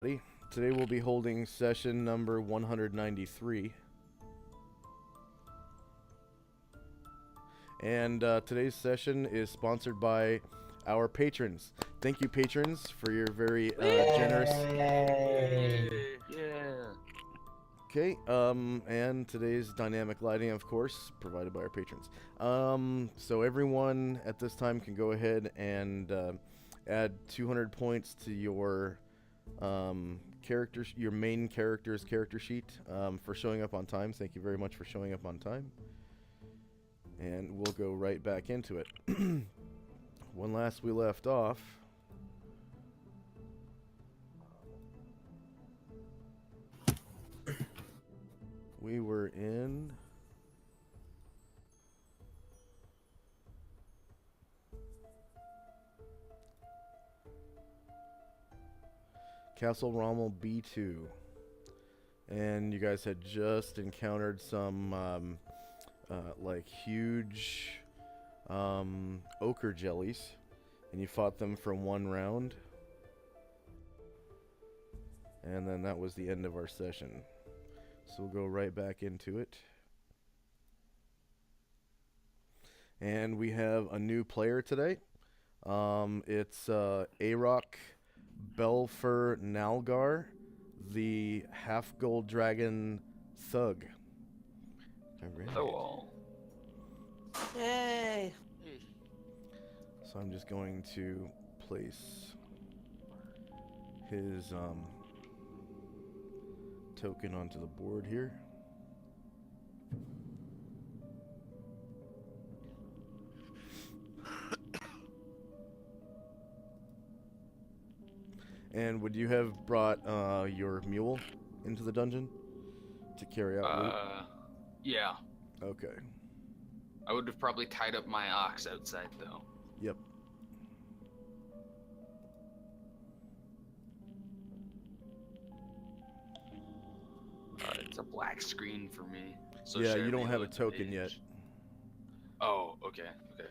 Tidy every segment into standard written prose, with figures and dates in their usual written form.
Today we'll be holding session number 193. And today's session is sponsored by our patrons. Thank you, patrons, for your very generous... Yeah. Okay, and today's dynamic lighting, of course, provided by our patrons. So everyone at this time can go ahead and add 200 points to your characters, your main character's character sheet for showing up on time. Thank you very much for showing up on time. And we'll go right back into it. When last we left off, we were in Castle Rommel B2, and you guys had just encountered some like huge ochre jellies, and you fought them for one round, and then that was the end of our session. So we'll go right back into it. And we have a new player today. It's Arok Belfer Nalgar, the half-gold dragon thug. Hello. Yay! So I'm just going to place his token onto the board here. And would you have brought your mule into the dungeon to carry out loot? Yeah. Okay. I would have probably tied up my ox outside, though. Yep. It's a black screen for me. So Yeah, share you don't have a reload token page. yet. Oh, okay, okay.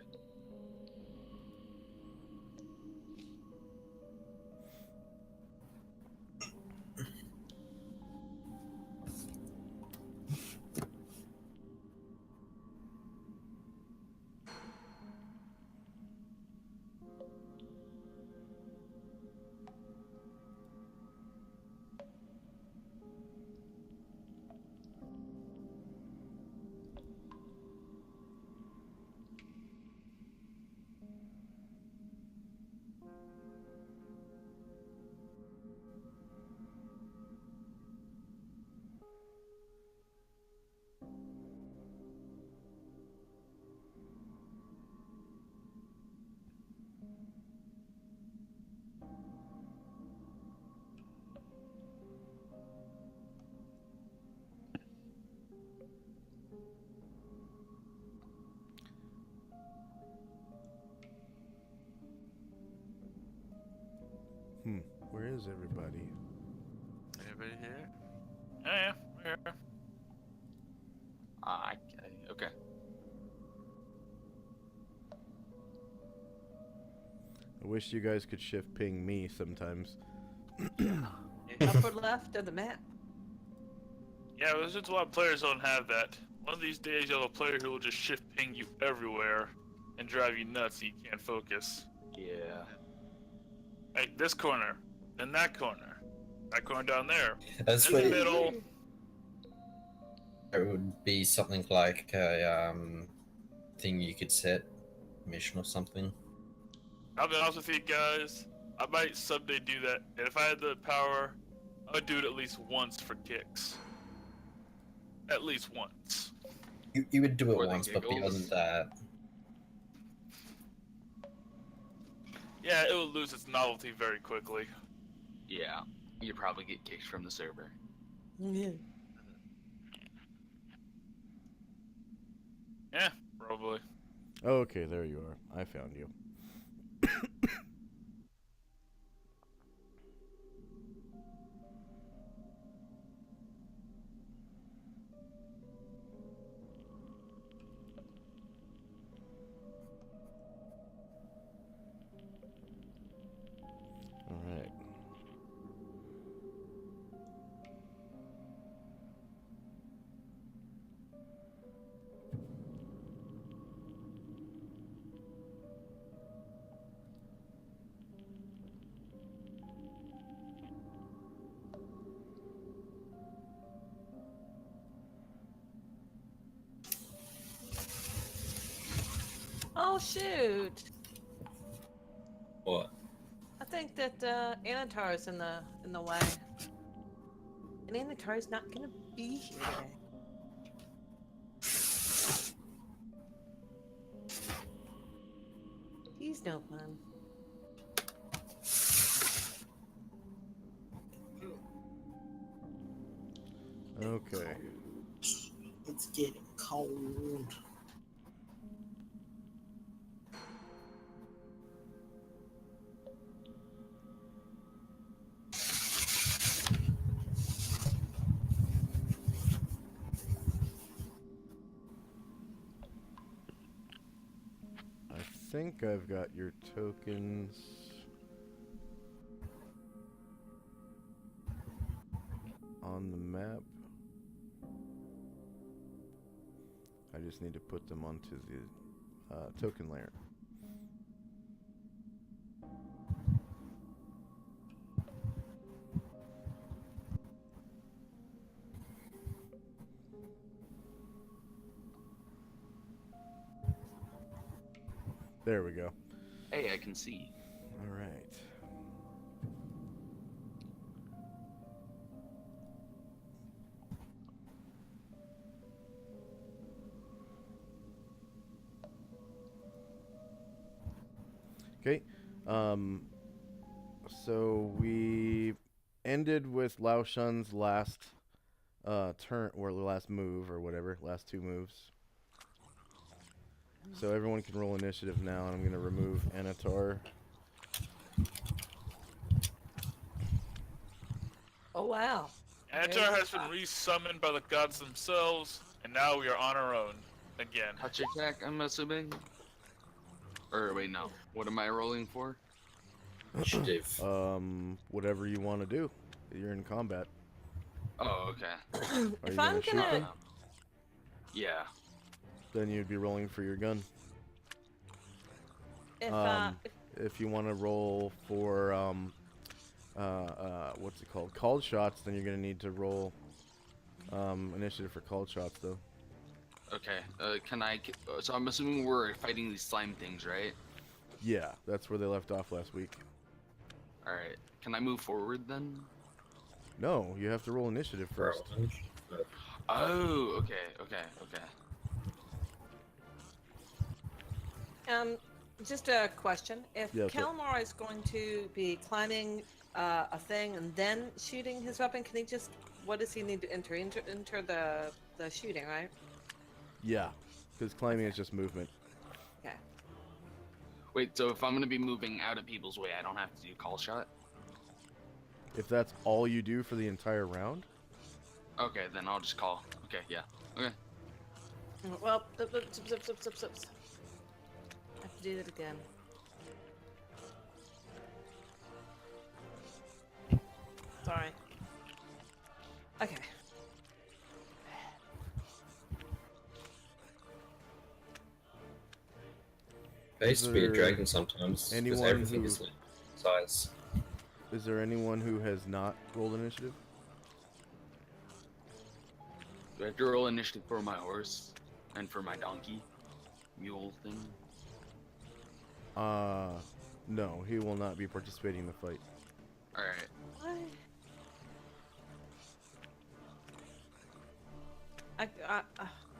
Where is everybody? Anybody here? Yeah, we're here. Okay. I wish you guys could shift ping me sometimes. Upper left of the map. Yeah, there's just a lot of players don't have that. One of these days you'll have a player who will just shift ping you everywhere and drive you nuts so you can't focus. Yeah. Like this corner, then that corner down there, That's in the what middle. it would be something like a thing you could set, mission or something. I'll be honest with you guys, I might someday do that, and if I had the power, I would do it at least once for kicks. At least once. You would do it For the once, but beyond giggles. that, Yeah, it will lose its novelty very quickly. Yeah. You'd probably get kicked from the server. Yeah. Yeah, probably. Okay, there you are. I found you. Alright. Oh shoot! What? I think that Anatar is in the way, and Anatar is not gonna be here today. He's no fun. Okay. It's getting cold. I think I've got your tokens. On the map. I just need to put them onto the token layer. There we go. Hey, I can see. All right. Okay. So we ended with Lao Shun's last turn, or the last move, or whatever, last two moves. So everyone can roll initiative now, and I'm going to remove Anatar. Oh wow! Anatar has been resummoned by the gods themselves, and now we are on our own again. Touch attack, I'm assuming. Or wait, no. What am I rolling for? Initiative. Whatever you want to do. You're in combat. Oh, okay. Are If you I'm gonna shoot gonna- them? Yeah. Then you'd be rolling for your gun. If If you want to roll for what's it called? Called shots, then you're gonna need to roll initiative for called shots, though. Okay. So I'm assuming we're fighting these slime things, right? Yeah, that's where they left off last week. All right. Can I move forward then? No, you have to roll initiative first. Oh, okay, okay, okay. Just a question: if Yeah, so- Calamar is going to be climbing a thing and then shooting his weapon, can he just? What does he need to enter? Enter the shooting, right? Yeah, because climbing is just movement. Okay. Wait, so if I'm gonna be moving out of people's way, I don't have to do call shot? If that's all you do for the entire round, Okay, then I'll just call. Okay, yeah. Okay. Well, I have to do that again. Sorry. Okay. I used to be a Is there dragon sometimes. Because anyone everything who- is like size. is there anyone who has not rolled initiative? Do I have to roll initiative for my horse and for my donkey mule thing? No, he will not be participating in the fight. All right. What?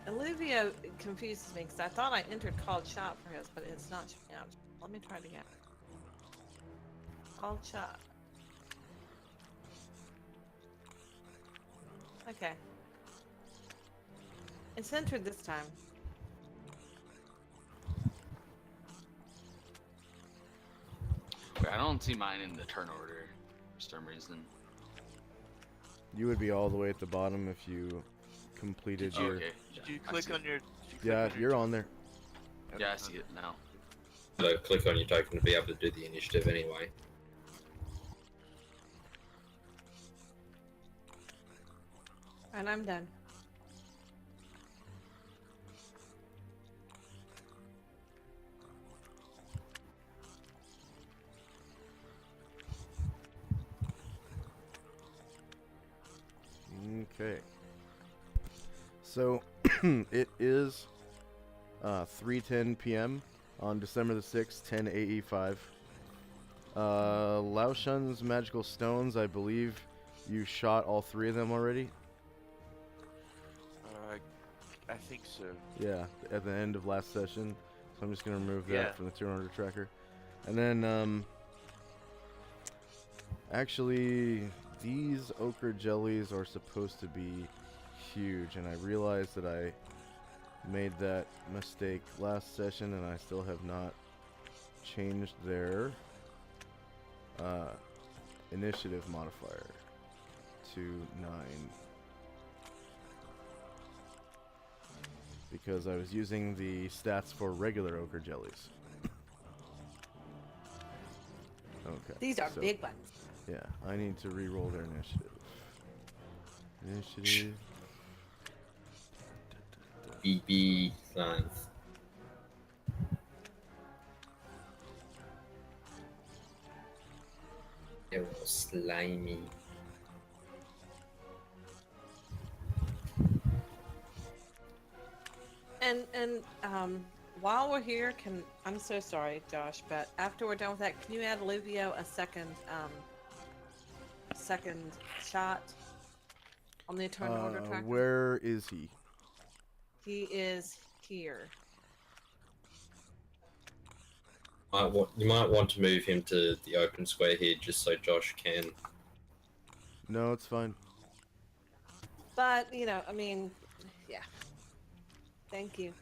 Olivia confuses me because I thought I entered called shot for his, but it's not showing out. Let me try it again. Called shot. Okay. It's entered this time. Wait, I don't see mine in the turn order for some reason. You would be all the way at the bottom if you completed Oh, your. okay. Did you I click see on it. your? Yeah, you're on there. Yeah, I see it now. So click on your token to be able to do the initiative anyway. And I'm done. Okay. So it is 3:10 p.m. on December the 6th, 10 AE5. Lao Shun's magical stones, I believe you shot all 3 of them already. I think so. Yeah, at the end of last session. So I'm just going to remove that Yeah. from the 200 tracker. And then, actually, these ochre jellies are supposed to be huge. And I realized that I made that mistake last session, and I still have not changed their initiative modifier to 9. Because I was using the stats for regular ochre jellies. Okay. These are so, big ones. Yeah, I need to re-roll their initiative. Initiative. BB signs. They're all slimy. And while we're here, I'm so sorry, Josh, but after we're done with that, can you add Olivio a second shot on the turn order tracker? Where is he? He is here. You might want to move him to the open square here just so Josh can. No, it's fine. But, I mean, yeah. Thank you.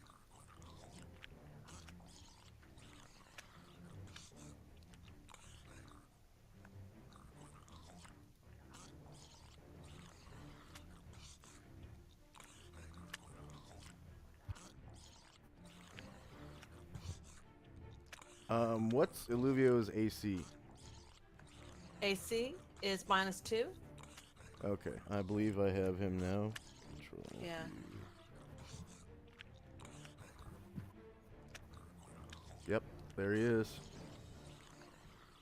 What's Illuvio's AC? AC is -2. Okay, I believe I have him now. Control Yeah. Yep, there he is.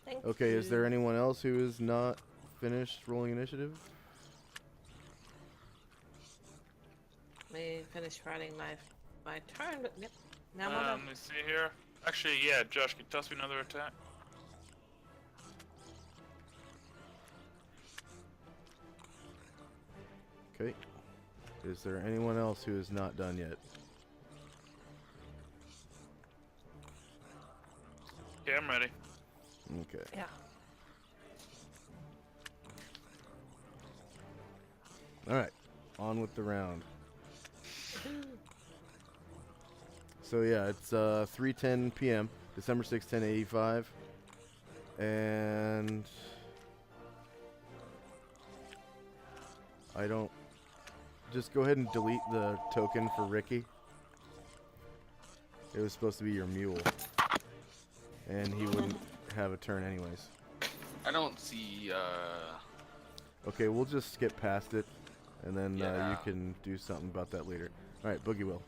Thank Okay, you. is there anyone else who is not finished rolling initiative? Let me finish writing my turn, but yep. Now I'm Let me see here. Actually, yeah, Josh, can you toss me another attack? Okay. Is there anyone else who is not done yet? Yeah, I'm ready. Okay. Yeah. Alright, on with the round. So yeah, it's 3:10 p.m. December 6th, 10:85, and I don't. Just go ahead and delete the token for Ricky. It was supposed to be your mule, and he wouldn't have a turn anyways. I don't see. Okay, we'll just skip past it, and then you Yeah. can do something about that later. All right, Boogie Will.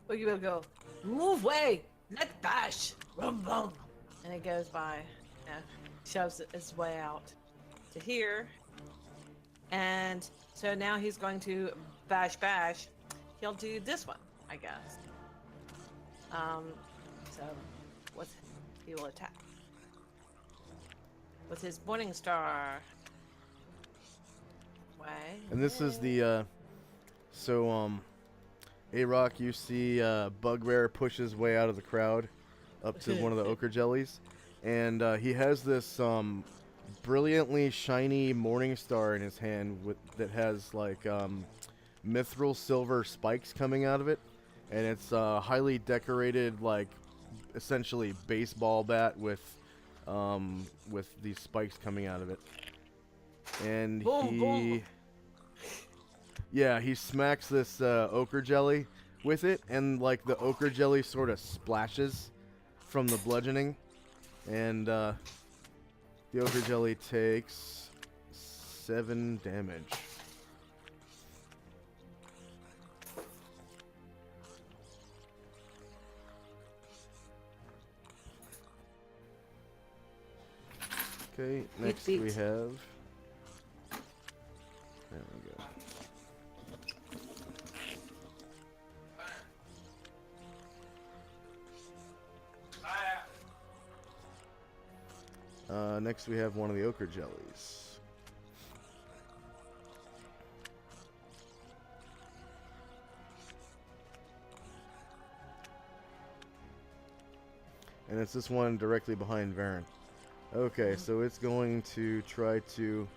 Well, you will go, move way, let's bash, rum rum. And it goes by, shoves its way out to here. And so now he's going to bash bash. He'll do this one, I guess. So he will attack with his Morning Star. Way. And this is the A-Rock, you see Bugbear push his way out of the crowd up to one of the ochre jellies, and he has this brilliantly shiny Morning Star in his hand that has like mithril silver spikes coming out of it, and it's a highly decorated, like essentially baseball bat with these spikes coming out of it. And Boom, boom. he smacks this ochre jelly with it, and like the ochre jelly sort of splashes from the bludgeoning, and the ochre jelly takes 7 damage. Okay, next we beat. have. There we go. Next we have one of the ochre jellies. And it's this one directly behind Varen. Okay, so it's going to try to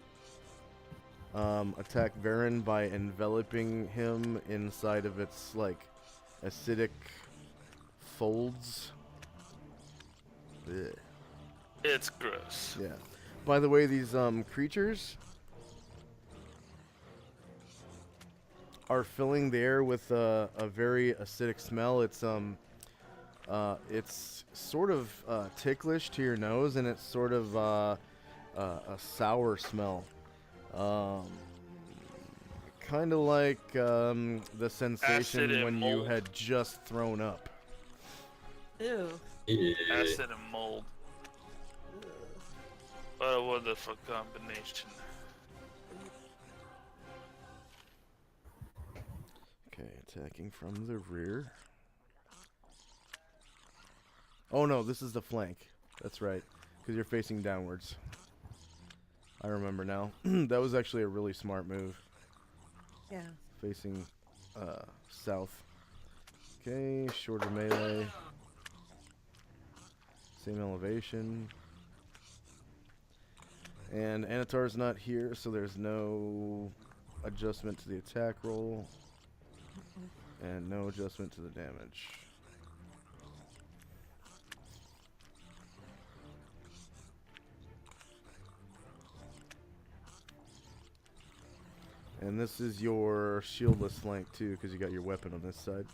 attack Varen by enveloping him inside of its, like, acidic folds. Ugh. It's gross. Yeah. By the way, these creatures are filling the air with a very acidic smell. It's sort of ticklish to your nose, and it's sort of a sour smell. Kind of like the sensation and when you mold. had just thrown up. Ew. Yeah. Acid and mold. What a wonderful combination. Okay, attacking from the rear. Oh no, this is the flank. That's right, because you're facing downwards. I remember now. That was actually a really smart move. Yeah. Facing south. Okay, shorter melee. Same elevation. And Anatar's not here, so there's no adjustment to the attack roll. And no adjustment to the damage. And this is your shieldless flank too, because you got your weapon on this side.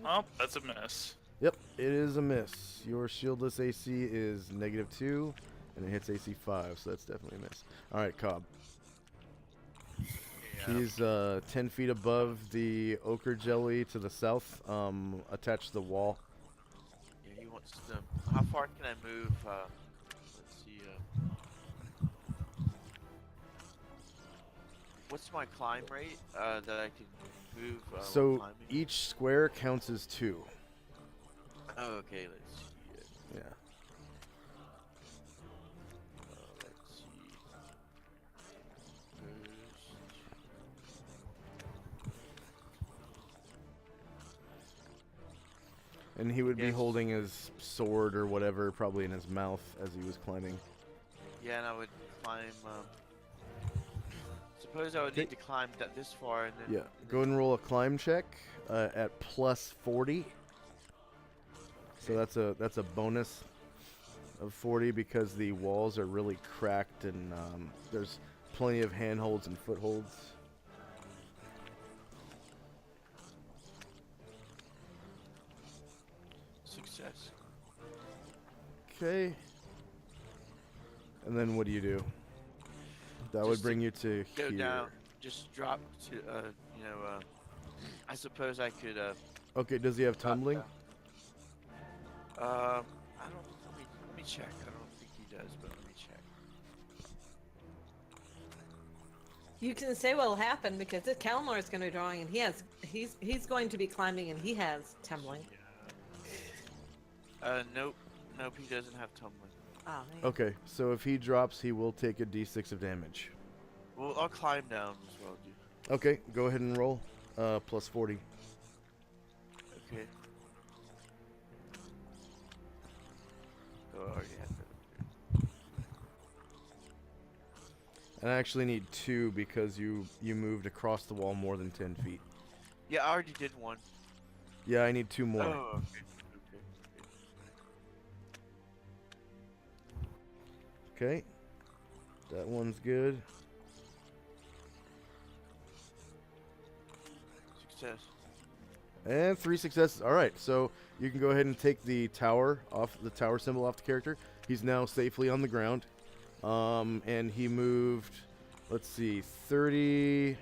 Oh, that's a mess. Yep, it is a miss. Your shieldless AC is -2, and it hits AC 5, so that's definitely a miss. Alright, Cobb. He's 10 feet above the ochre jelly to the south, attached to the wall. Yeah, he wants to. How far can I move? Let's see. What's my climb rate that I can move? while So climbing? each square counts as 2. Oh, okay. Let's see. Yeah. Let's see. And he would be Yes. holding his sword or whatever, probably in his mouth as he was climbing. Yeah, and I would climb. Suppose I would need to climb this far, and then. Yeah. Go ahead and roll a climb check at +40. So that's a bonus of 40 because the walls are really cracked and there's plenty of handholds and footholds. Success. Okay. And then what do you do? That would Just to bring you to Go here. down. Just drop to. I suppose I could. Okay. Does he have drop tumbling? down. I don't. Let me check. I don't think he does, but let me check. You can say what'll happen because this Kalmar is going to be drawing, and he's going to be climbing, and he has tumbling. Nope. Nope. He doesn't have tumbling. Oh man. Okay. So if he drops, he will take a d6 of damage. Well, I'll climb down as well, dude. Okay. Go ahead and roll. +40. Okay. Oh, I already had that. And I actually need 2 because you moved across the wall more than 10 feet. Yeah, I already did one. Yeah, I need 2 more. Oh, okay. Okay. That one's good. Success. And 3 successes. All right, so you can go ahead and take the tower symbol off the character. He's now safely on the ground. And he moved, let's see, 50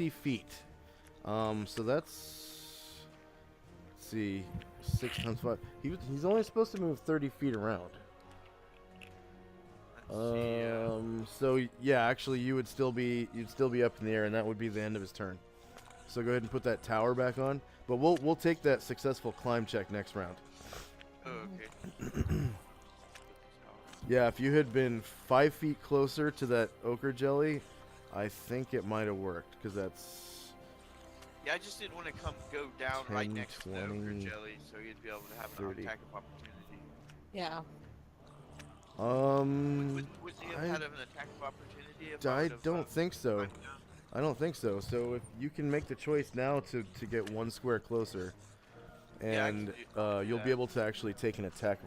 feet. So that's, let's see, 6 times 5. He's only supposed to move 30 feet around. Let's see. So yeah, actually you'd still be up in the air, and that would be the end of his turn. So go ahead and put that tower back on. But we'll take that successful climb check next round. Oh, okay. Yeah, if you had been 5 feet closer to that ochre jelly, I think it might have worked, because that's... Yeah, I just didn't want to go down 10, right next to the ochre 20, jelly, so you'd be able to have an 30. attack of opportunity. Yeah. Would he have had an attack of opportunity? If I would have, don't think so. went down? I don't think so. So if you can make the choice now to get 1 square closer, Yeah, I and can do you'll that. be able to actually take an attack,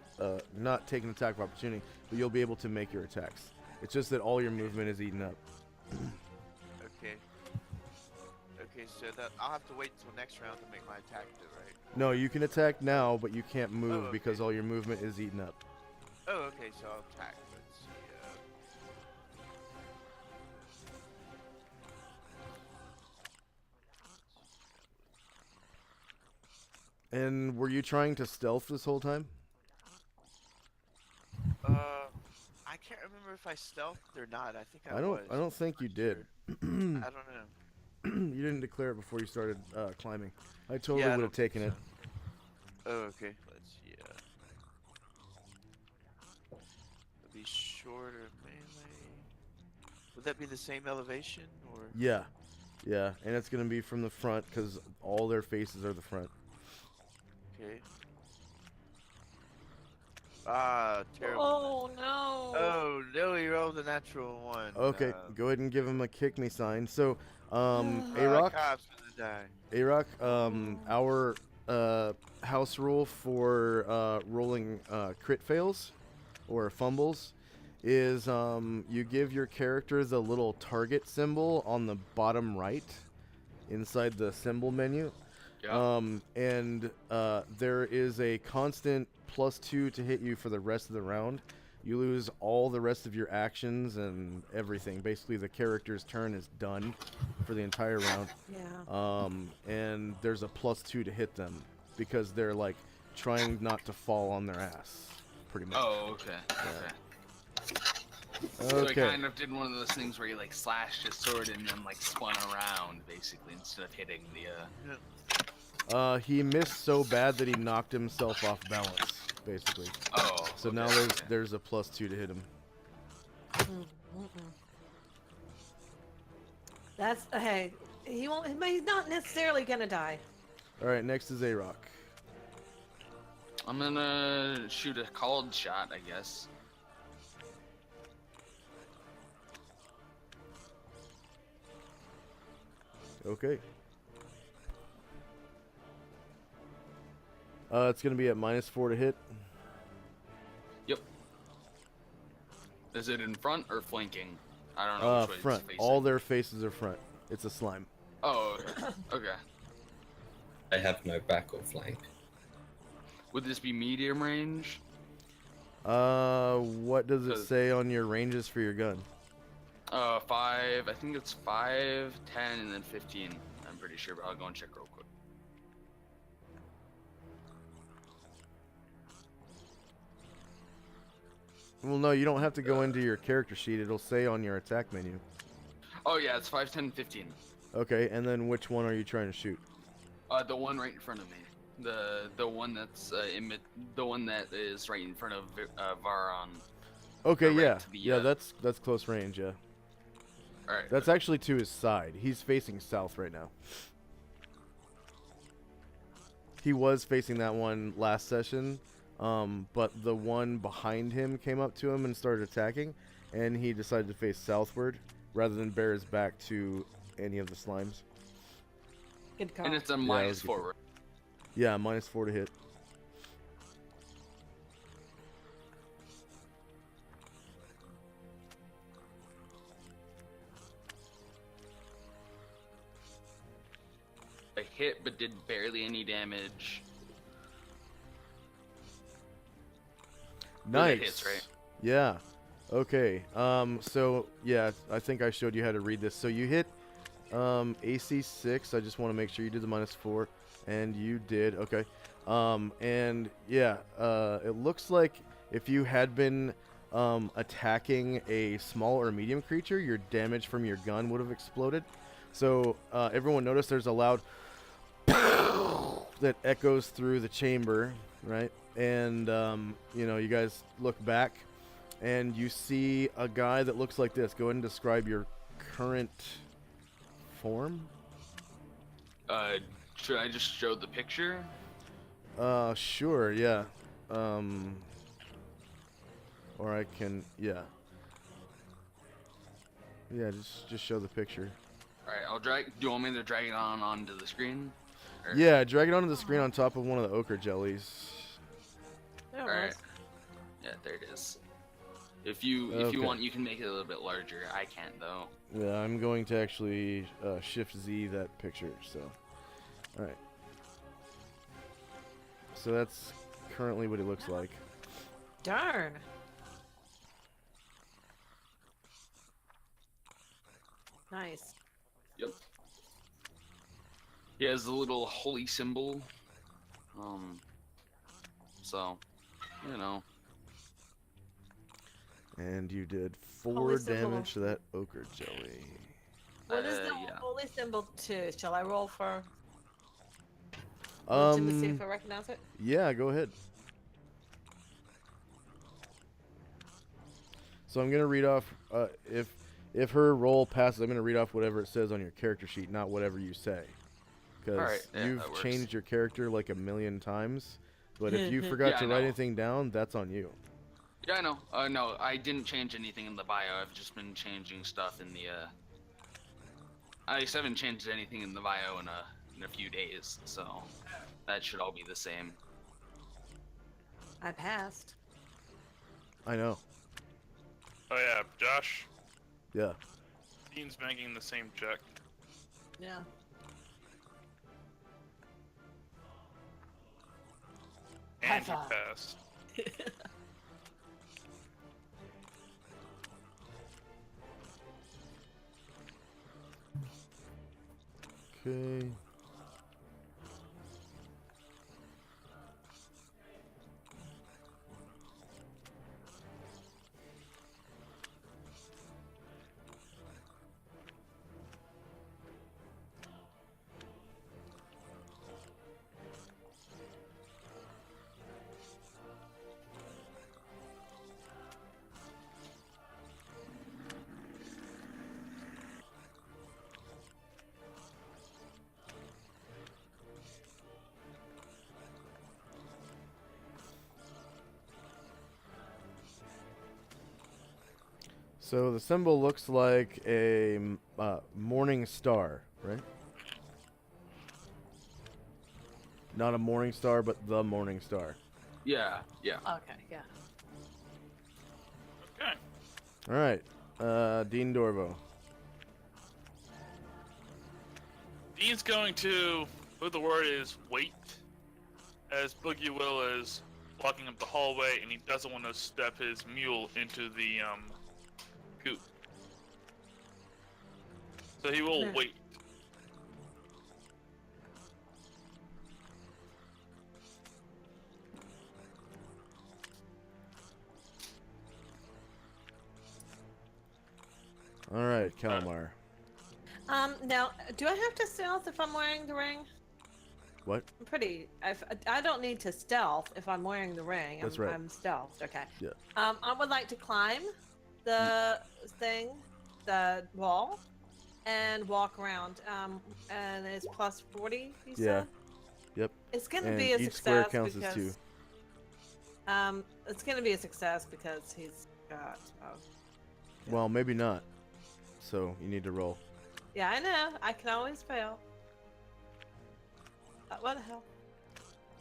not take an attack of opportunity, but you'll be able to make your attacks. It's just that all your movement is eaten up. Okay. Okay, so that I'll have to wait until next round to make my attack, though, right? No, you can attack now, but you can't move okay. because all your movement is eaten up. Oh, okay, so I'll attack. Let's see. And were you trying to stealth this whole time? I can't remember if I stealthed or not. I think I I was. don't think you did. I don't know. You didn't declare it before you started climbing. I totally Yeah, I would have don't think taken it. so. Oh, okay. Let's see. It'll be shorter melee. Would that be the same elevation, or? Yeah, yeah, and it's gonna be from the front because all their faces are the front. Okay. Ah, terrible. Oh no. Oh no, he rolled a natural 1. Okay, go ahead and give him a kick me sign. So, Cop's Arok, gonna die. Arok, our house rule for rolling crit fails or fumbles is you give your character the little target symbol on the bottom right inside the symbol menu. Yeah. And there is a constant +2 to hit you for the rest of the round. You lose all the rest of your actions and everything. Basically, the character's turn is done for the entire round. Yeah. And there's a +2 to hit them because they're like trying not to fall on their ass, pretty much. Oh, okay. Okay. So he kind of did one of those things where he like slashed his sword and then like spun around basically instead of hitting the. He missed so bad that he knocked himself off balance, basically. Oh. So okay, now okay. there's a +2 to hit him. That's hey. He won't. He's not necessarily gonna die. All right, next is Arok. I'm gonna shoot a called shot, I guess. Okay. It's gonna be at -4 to hit. Yep. Is it in front or flanking? I don't know which way Front. it's facing. All their faces are front. It's a slime. Oh, okay. Okay. They have no back or flank. Would this be medium range? What does it Does- say on your ranges for your gun? 5. I think it's 5, 10, and then 15. I'm pretty sure, but I'll go and check real quick. Well, no, you don't have to go into your character sheet. It'll say on your attack menu. Oh yeah, it's 5, 10, 15. Okay, and then which one are you trying to shoot? The one right in front of me. The one that's the one that is right in front of Varon. Okay, right yeah, to the, yeah, that's close range. Yeah, All right. that's actually to his side. He's facing south right now. He was facing that one last session, but the one behind him came up to him and started attacking, and he decided to face southward rather than bare his back to any of the slimes. Good call. And it's a it minus was good. forward. Yeah, -4 to hit. I hit, but did barely any damage. Nice. That hits, right? Yeah. Okay. So yeah, I think I showed you how to read this. So you hit AC 6. I just want to make sure you did the -4, and you did. Okay. And yeah, it looks like if you had been attacking a small or medium creature, your damage from your gun would have exploded. So everyone notice there's a loud that echoes through the chamber, right? and you know, you guys look back, and you see a guy that looks like this. Go ahead and describe your current form. Should I just show the picture? Sure, yeah. Or I can, yeah. Yeah, just show the picture. Alright, I'll drag. Do you want me to drag it onto the screen? Or- Yeah, drag it onto the screen on top of one of the ochre jellies. There it Alright. was. Yeah, there it is. If you Okay. want, you can make it a little bit larger. I can't though. Yeah, I'm going to actually Shift Z that picture. So, all right. So that's currently what it looks like. Darn. Nice. Yep. He has the little holy symbol. So, you know. And you did Holy 4 symbol. damage to that ochre jelly. What is the Yeah. holy symbol to? Shall I roll for religion to see if I recognize it? Yeah, go ahead. So I'm gonna read off if her roll passes, I'm gonna read off whatever it says on your character sheet, not whatever you say, because Alright, yeah, you've that works. changed your character like a million times. But if you forgot Yeah, to I write know. anything down, that's on you. Yeah, I know. No, I didn't change anything in the bio. I've just been changing stuff in the. I just haven't changed anything in the bio in a few days, so that should all be the same. I passed. I know. Oh yeah, Josh. Yeah. Dean's making the same check. Yeah. And he High five. passed. Okay. So the symbol looks like a morning star, right? Not a morning star, but the morning star. Yeah, yeah. Okay, yeah. Okay. All right, Dean Dorvo. Dean's going to, what the word is, wait, as Boogie Will is walking up the hallway, and he doesn't want to step his mule into the goop. So he will Hmm. wait. All right, Kalmar. Now, do I have to stealth if I'm wearing the ring? What? I'm pretty. I don't need to stealth if I'm wearing the ring. That's right. I'm stealthed. Okay. Yeah. I would like to climb the thing, the wall, and walk around. And it's plus 40. You Yeah. said? Yep. It's gonna And be a each success square counts because. as 2. It's gonna be a success because he's got. Oh, Well, maybe not. So you need to roll. yeah, I know. I can always fail. What the hell?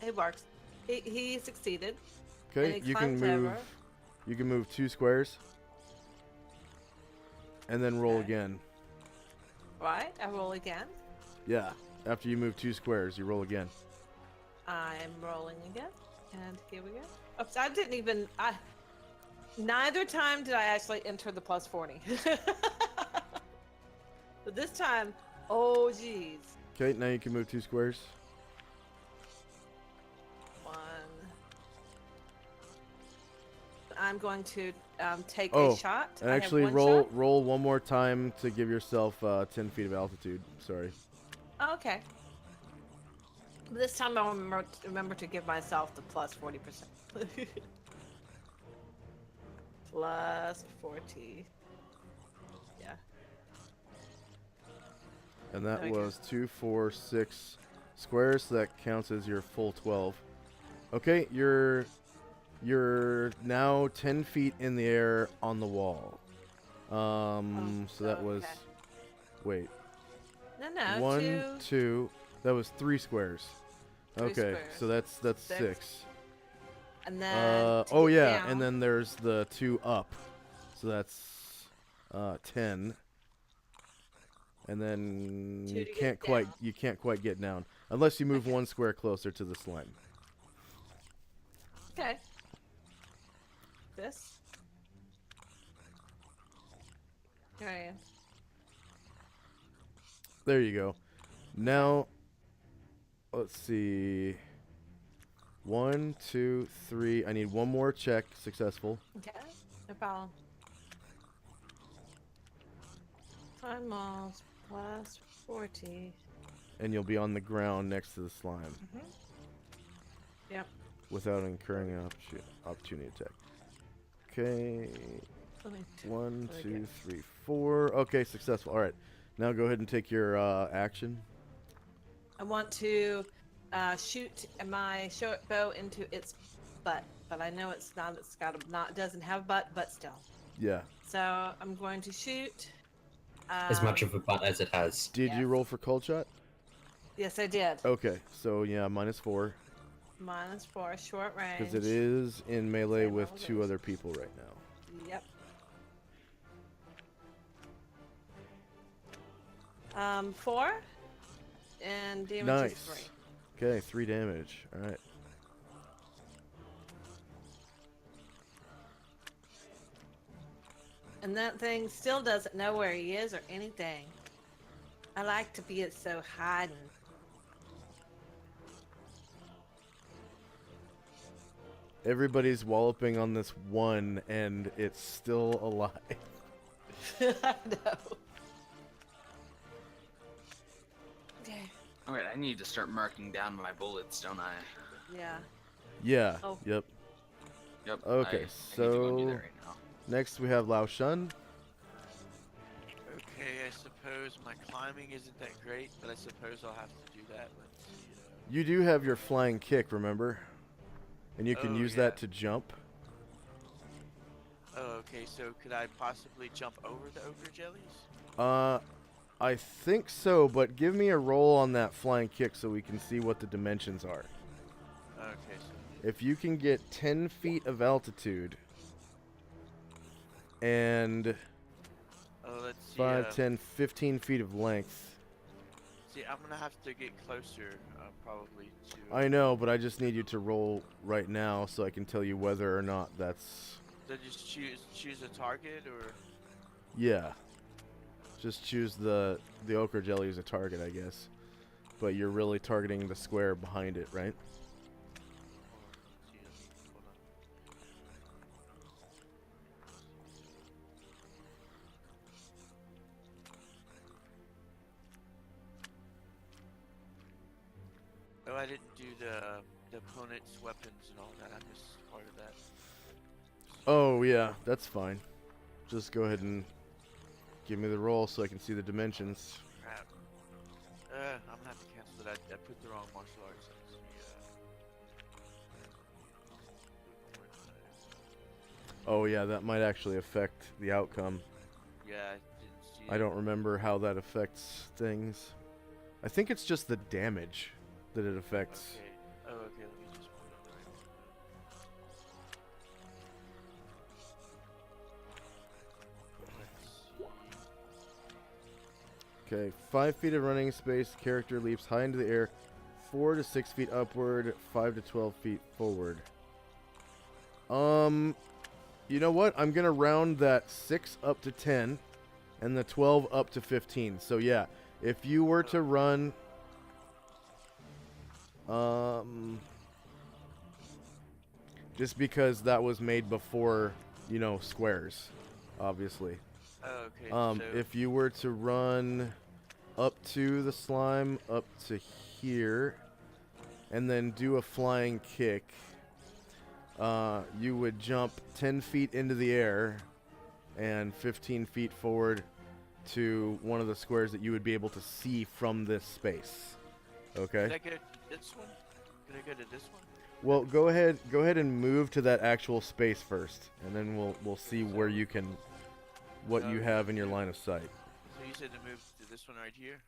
It works. He succeeded. and Okay, he you can climbs move. over. You can move 2 squares, and then roll Okay. again. Right. I roll again. Yeah. After you move 2 squares, you roll again. I'm rolling again, and here we go. Oops, I didn't even. Neither time did I actually enter the plus 40. But this time, oh geez, Okay, now you can move 2 squares. 1. I'm going to take Oh, a shot. And I have actually, one roll shot? roll one more time to give yourself 10 feet of altitude. Sorry. Oh, okay. This time I'll remember to give myself the plus 40%. Plus 40. Yeah. And that There we go. was 2, 4, 6 squares. So that counts as your full 12. Okay, you're now 10 feet in the air on the wall. So that was. okay. Wait. No, 1, two. 2. That was 3 squares. Three Okay, squares. so that's 6. And then. Oh to get yeah, down- and then there's the 2 up. So that's 10. And then Two you to get can't quite get down unless you move 1 square closer to the slime. Okay. This. Here I am. There you go. Now, let's see. 1, 2, 3. I need one more check. Successful. Okay. No problem. Time miles plus 40. And you'll be on the ground next to the slime Mm-hmm. Yep. without incurring an opportunity attack. Okay. Let me 1, Really 2, good. 3, 4. Okay, successful. All right. Now go ahead and take your action. I want to shoot my short bow into its butt, but I know it's not. It's got a not. Doesn't have a butt, but still. Yeah. So I'm going to shoot. As much of a butt as it has. Did you Yes. roll for cold shot? Yes, I did. Okay. So yeah, -4 Minus 4, short range. because it is in melee Same with roll 2 goes. other people right now. Yep. 4, and damage is 3. Nice. Okay, 3 damage. All right. And that thing still doesn't know where he is or anything. I like to be it so hiding. Everybody's walloping on this one, and it's still alive. I know. Okay. Alright, I need to start marking down my bullets, don't I? Yeah. Yeah. Oh. Yep. Yep. Okay, I need to go do so- that right now. Next we have Lao Shun. Okay, I suppose my climbing isn't that great, but I suppose I'll have to do that. Let's see. You do have your flying kick, remember? And you can Oh, use yeah. that to jump. Oh, okay. So could I possibly jump over the ogre jellies? I think so, but give me a roll on that flying kick so we can see what the dimensions are. Okay, so If you can get 10 feet of altitude and let's see. 5, 10, 15 feet of length. See, I'm gonna have to get closer, probably to. I know, but I just need you to roll right now so I can tell you whether or not that's... So just choose a target, or Yeah. Just choose the ochre jelly as a target, I guess. But you're really targeting the square behind it, right? hold on. Oh, I didn't do the opponent's weapons and all that. I missed part of that. Oh, yeah, that's fine. Just go ahead and give me the roll so I can see the dimensions. Crap. I'm gonna have to cancel that. I put the wrong martial arts. Let's see, Oh, yeah, that might actually affect the outcome. yeah, I didn't see. I don't remember how that affects things. I think it's just the damage that it affects. Okay. Oh, okay. Let me just put it right. Let's see. Okay, 5 feet of running space. Character leaps high into the air, 4 to 6 feet upward, 5 to 12 feet forward. You know what? I'm gonna round that 6 up to 10, and the 12 up to 15. So yeah, if you were to run, just because that was made before, you know, squares, obviously. Oh, okay. So, If you were to run up to the slime, up to here, and then do a flying kick, you would jump 10 feet into the air and 15 feet forward to one of the squares that you would be able to see from this space. Okay? Can I go to this one? Can I go to this one? Well, go ahead and move to that actual space first, and then we'll see where you can, what you have in your line of sight. So you said to move to this one right here?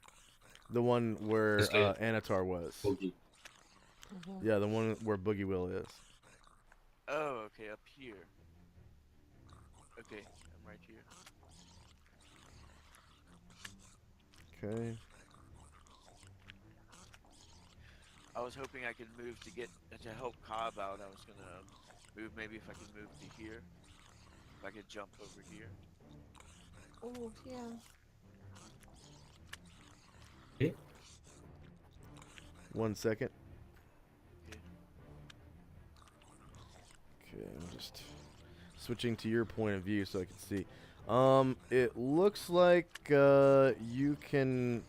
The one where This guy. Anatar was. Boogie. Yeah, the one where Boogie Will is. Oh, okay, up here. Okay, I'm right here. Okay. I was hoping I could move to get to help Cobb out. I was gonna move maybe if I could move to here. If I could jump over here. Oh, yeah. Okay. 1 second. Okay. Okay, I'm just switching to your point of view so I can see. It looks like you can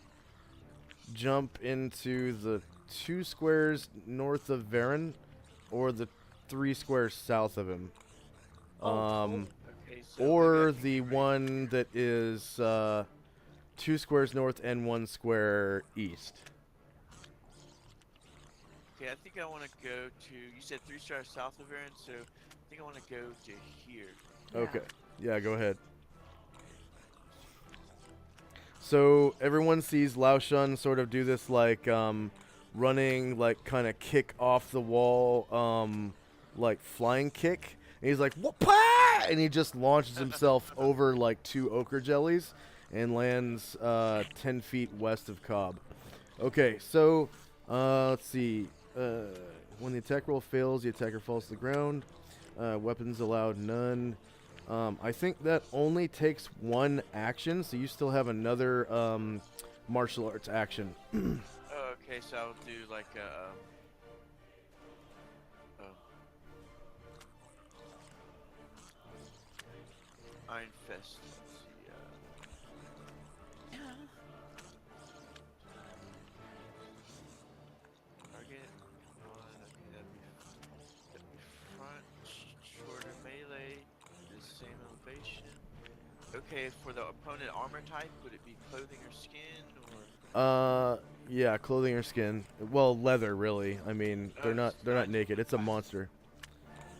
jump into the 2 squares north of Varen, or the 3 squares south of him. Okay, so Or maybe I the can- one that is 2 squares north and 1 square east. Okay, I think I want to go to. You said 3 stars south of Aaron, so I think I want to go to here. Yeah. Okay. Yeah, go ahead. So everyone sees Lao Shun sort of do this like running, like kind of kick off the wall, like flying kick. And he's like, whoop-ah! And he just launches himself over like 2 ochre jellies and lands 10 feet west of Cobb. Okay, so let's see. When the attack roll fails, the attacker falls to the ground. Weapons allowed, none. I think that only takes 1 action, so you still have another martial arts action. Oh, okay, so I'll do like a. Iron Fist. Let's see. Target. Okay, that'd be front, shorter melee, the same elevation. Okay, for the opponent armor type, would it be clothing or skin, or? Yeah, clothing or skin. Well, leather, really. I mean, they're not naked. It's a monster.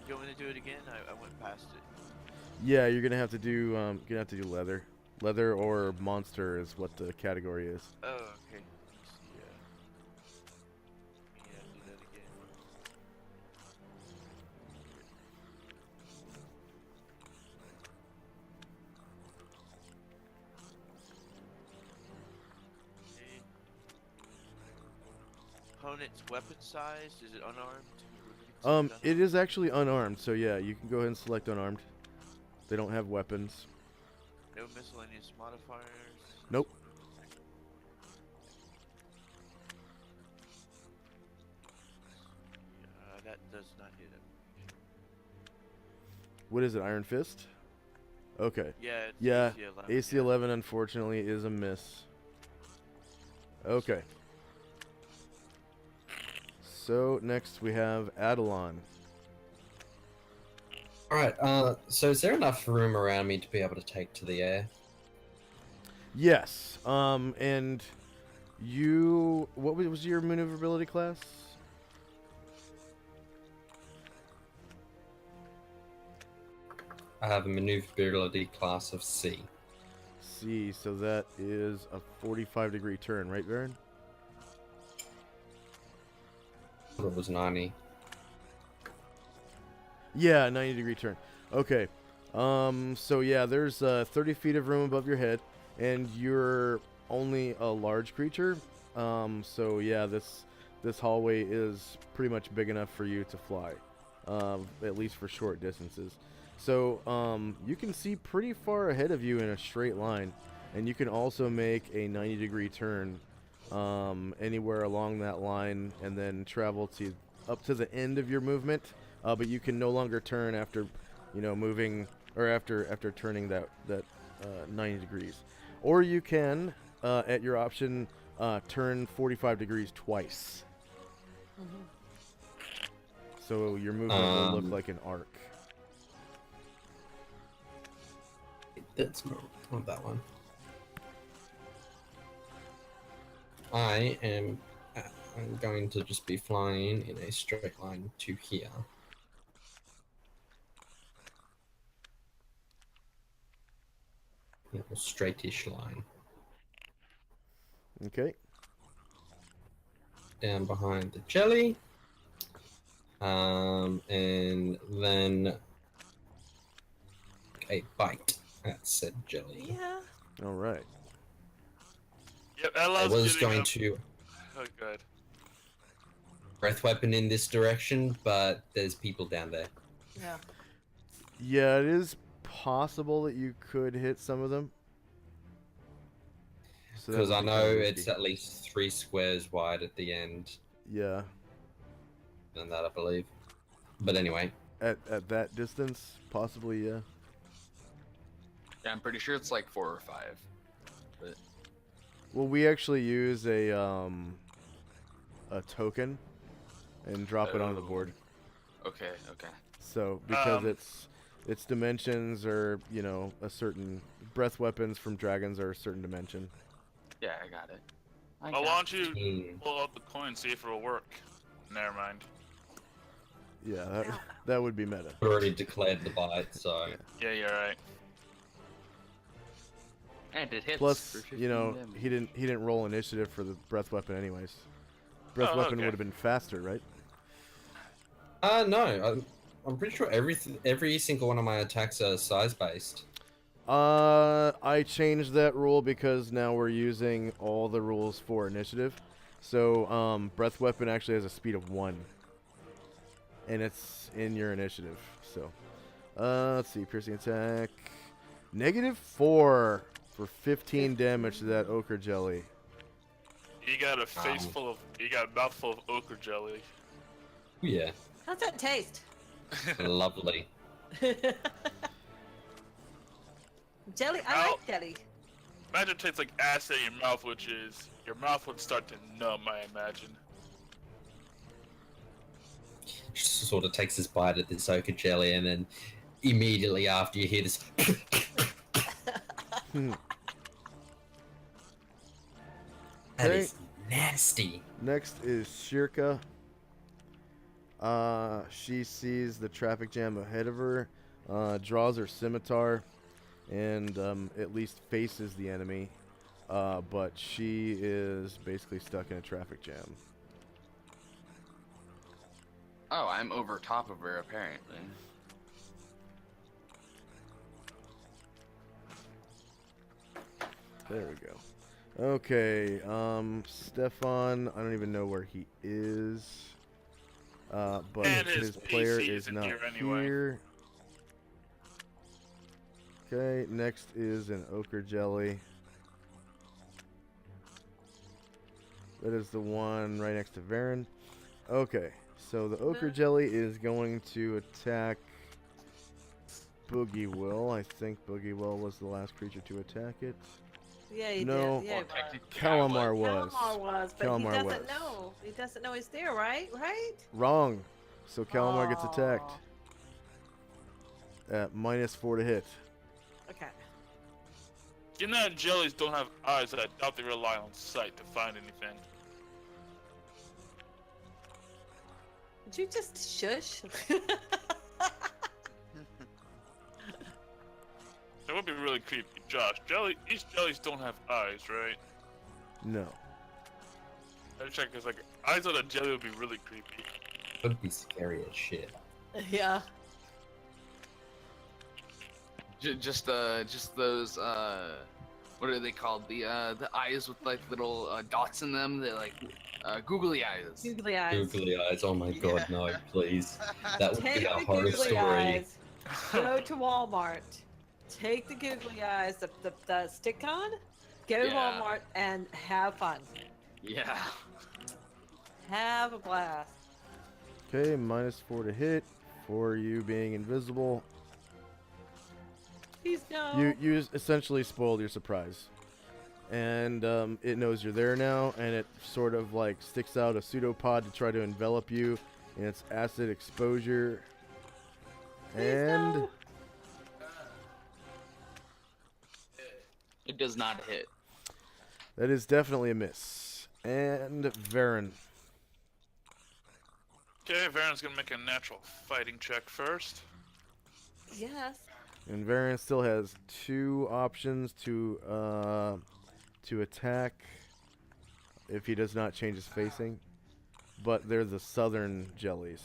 You want me to do it again? I went past it. Yeah, you're gonna have to do leather. Leather or monster is what the category is. Oh, okay. Let's see. Yeah, do that again. Okay. Opponent's weapon size, is it unarmed? Or you can select It is actually unarmed, so yeah, you can go ahead and select unarmed. They don't have weapons. No miscellaneous modifiers. Nope. That does not hit him. What is it, Iron Fist? Okay. Yeah, it's Yeah, AC 11. AC 11 unfortunately is a miss. Okay. So next we have Adelon. Alright, so is there enough room around me to be able to take to the air? Yes. And you, what was your maneuverability class? I have a maneuverability class of C. C, so that is a 45-degree turn, right, Varen? It was 90. Yeah, 90-degree turn. Okay. So yeah, there's 30 feet of room above your head, and you're only a large creature. So yeah, this hallway is pretty much big enough for you to fly, at least for short distances. So you can see pretty far ahead of you in a straight line, and you can also make a 90-degree turn anywhere along that line, and then travel to up to the end of your movement. But you can no longer turn after, moving, or after turning that 90 degrees, or you can, at your option, turn 45 degrees twice. So your movement will look like an arc. That's not that one. I'm going to just be flying in a straight line to here. A straightish line. Okay. Down behind the jelly. And then a bite at said jelly. Yeah. All right. Yep, I Ella's was getting going up. to Oh, good. breath weapon in this direction, but there's people down there. Yeah. Yeah, it is possible that you could hit some of them. So that Because would I be know kinda it's risky. at least 3 squares wide at the end, Yeah. and that I believe. But anyway, At that distance, possibly, yeah. Yeah, I'm pretty sure it's like 4 or 5. But Well, we actually use a token and drop it onto the board. okay. So because Um, its dimensions are, you know, a certain breath weapons from dragons are a certain dimension. Yeah, I got it. Well, why don't you hmm, pull out the coin and see if it'll work? Never mind. Yeah, that would be meta. already declared the bite, so Yeah, you're right. And it hits. Plus, for 15 you know, damage. he didn't roll initiative for the breath weapon anyways. Breath Oh, weapon okay. would have been faster, right? no, I'm pretty sure every single one of my attacks are size based. I changed that rule because now we're using all the rules for initiative. So, breath weapon actually has a speed of 1. And it's in your initiative. So, let's see, piercing attack. -4 for 15 damage to that ochre jelly. You got a face full of, you got a mouthful of ochre jelly. Yeah, How's that taste? lovely. Jelly? I Ow. like jelly. Imagine it tastes like acid in your mouth, which is, your mouth would start to numb, I imagine. Just sort of takes this bite at this ochre jelly, and then immediately after you hear this. That Okay. is nasty. Next is Shirka. She sees the traffic jam ahead of her, draws her scimitar, and at least faces the enemy. But she is basically stuck in a traffic jam. Oh, I'm over top of her apparently. There we go. Okay, Stefan, I don't even know where he is. But And his his player PC is isn't not here anyway. here. Okay, next is an ochre jelly. That is the one right next to Varen. Okay, so the ochre jelly is going to attack Boogie Will. I think Boogie Will was the last creature to attack it. Yeah, he No. did. Yeah, Well, he was. technically, Calamar was. Calamar was, but Calamar he doesn't was. know. He doesn't know he's there, right? Right? Wrong. So Calamar gets attacked Aw. at -4 to hit. Okay. You know, jellies don't have eyes, and I doubt they rely on sight to find anything. Did you just shush? That would be really creepy. Josh, these jellies don't have eyes, right? No. I check, because like, eyes on a jelly would be really creepy. Would be scary as shit. Yeah. Just those what are they called? The eyes with like little dots in them. They're like googly eyes. Googly eyes. Googly eyes. Oh my god, no, please. That would Take be a the horror googly story. eyes. Go to Walmart. Take the googly eyes, the stick on. Go to Yeah. Walmart and have fun. Yeah. Have a blast. Okay, -4 to hit for you being invisible. Please no. You essentially spoiled your surprise. and it knows you're there now, and it sort of like sticks out a pseudopod to try to envelop you in its acid exposure. Please And no. It does not hit. that is definitely a miss. And Varen. Okay, Varen's gonna make a natural fighting check first. Yes. And Varen still has 2 options to attack if he does not change his facing. But they're the southern jellies.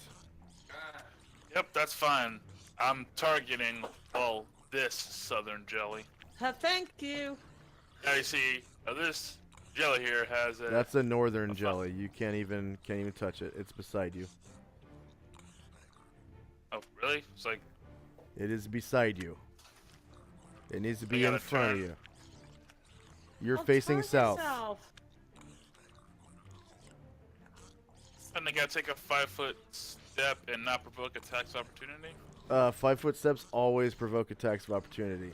Yep, that's fine. I'm targeting, well, this southern jelly. Thank you. Now you see, this jelly here has a... That's a northern jelly. You can't even touch it. It's beside you. Oh, really? It's like, It is beside you. It needs to be gotta in front turn. of you. You're Well, facing turn south. yourself. and they gotta take a 5-foot step and not provoke attacks of opportunity? 5-foot steps always provoke attacks of opportunity.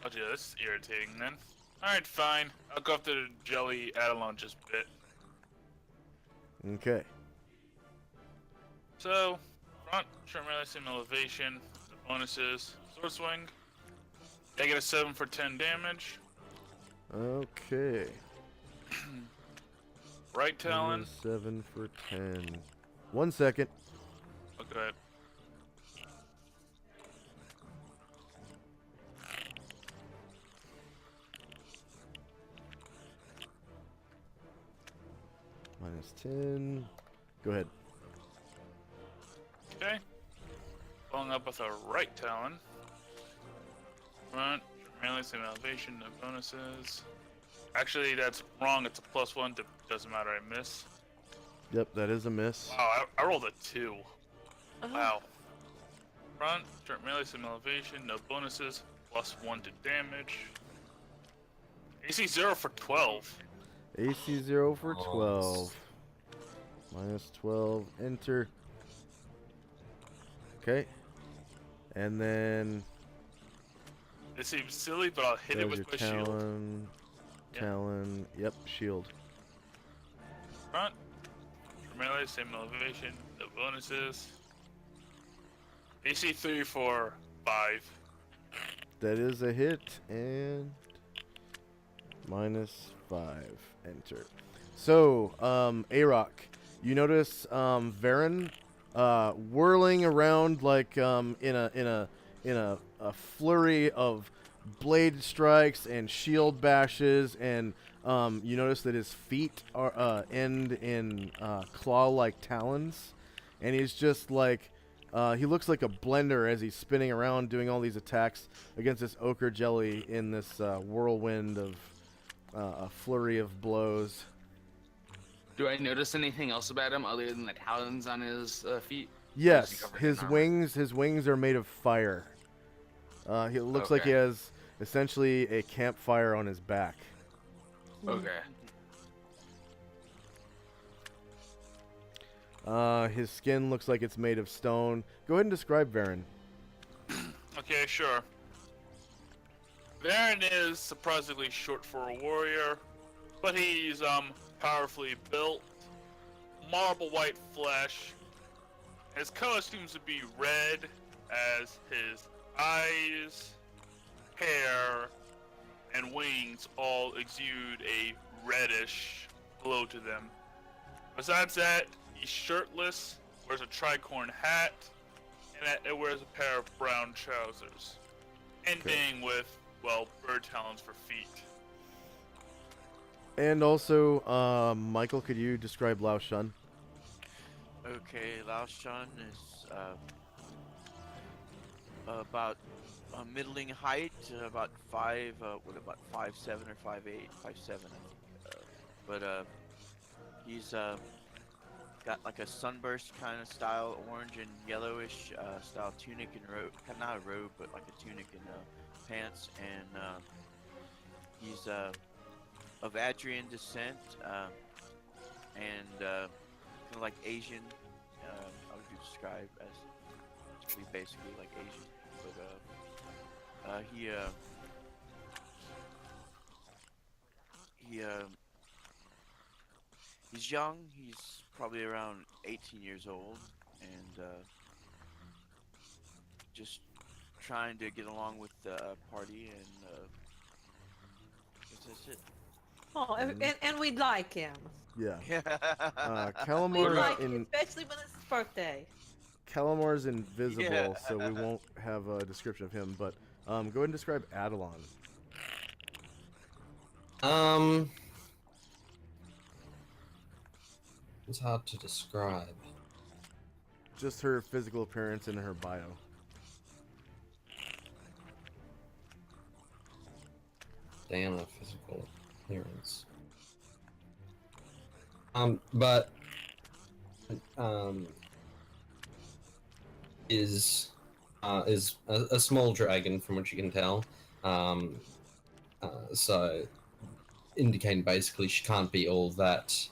Oh, gee, this is irritating then. Alright, fine. I'll go after the jelly Adelon just bit. Okay. So, front, short melee, same elevation, the bonuses, sword swing. I get a 7 for 10 damage. Okay. Right talon. 7 for 10. 1 second. Oh, go ahead. -10. Go ahead. Okay. Following up with a right talon. Front, melee, same elevation, no bonuses. Actually, that's wrong. It's a +1. Doesn't matter. I miss. Yep, that is a miss. Wow, I rolled a 2. Uh-huh. Wow. Front, short melee, same elevation, no bonuses, +1 to damage. AC 0 for 12. AC 0 for 12. -12. Enter. Okay. And then It seems silly, but I'll hit it there's with your my shield. talon. Yeah. Talon. Yep, shield. Front, short melee, same elevation, no bonuses. AC 3 for 5. That is a hit, and -5. Enter. So, A-Rock, you notice Varen whirling around like in a flurry of blade strikes and shield bashes, and you notice that his feet are end in claw-like talons, and he's just like he looks like a blender as he's spinning around doing all these attacks against this ochre jelly in this whirlwind of a flurry of blows. Do I notice anything else about him other than the talons on his feet? Yes, covered in his armor? wings are made of fire. He looks like he Okay. has essentially a campfire on his back. Okay. His skin looks like it's made of stone. Go ahead and describe Varen. Okay, sure. Varen is surprisingly short for a warrior, but he's powerfully built, marble white flesh. His color seems to be red, as his eyes, hair, and wings all exude a reddish glow to them. Besides that, he's shirtless, wears a tricorn hat, and it wears a pair of brown trousers, ending with, well, bird talons for feet. And also, Michael, could you describe Lao Shun? Okay, Lao Shun is about a middling height, about 5'7" or 5'8", 5'7", I think. But he's got like a sunburst kind of style, orange and yellowish style tunic and robe, not a robe, but like a tunic and pants, and he's of Adrian descent, and kind of like Asian. I would describe as to be basically like Asian, but he he's young. He's probably around 18 years old, and just trying to get along with the party, and that's it. Oh, and we'd like him. Yeah. We'd Calamar's like him, especially when it's his birthday. Calamar's invisible, Yeah. so we won't have a description of him. But go ahead and describe Adelon. It's hard to describe. Just her physical appearance and her bio. Diana physical appearance. But is a small dragon from what you can tell. So indicating basically she can't be all that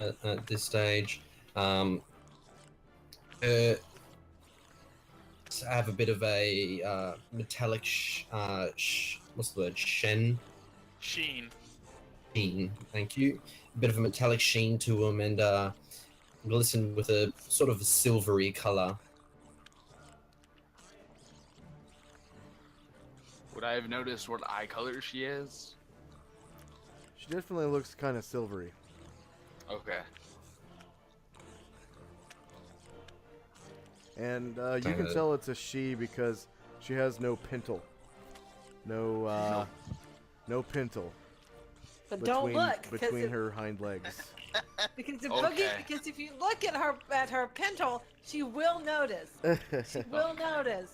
at this stage. Have a bit of a metallic what's the word? Sheen. Thank you. A bit of a metallic sheen to them, and glisten with a sort of silvery color. Would I have noticed what eye color she is? She definitely looks kind of silvery. Okay. And you can tell it's a she because she has no pintle. No pintle. But don't look, between her hind legs. because the Okay. boogie. Because if you look at her pintle, she will notice. She will notice.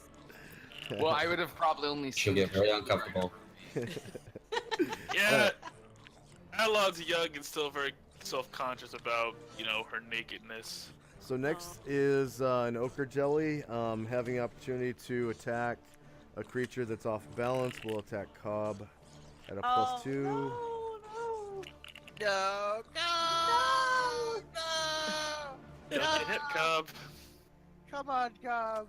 Well, I would have probably only She'll seen get very uncomfortable. Yeah. Adelon's young and still very self-conscious about, her nakedness. So next is an ochre jelly, having the opportunity to attack a creature that's off balance. Will attack Cobb at a +2. No. No, Don't get hit, Cobb. come on, Cobb.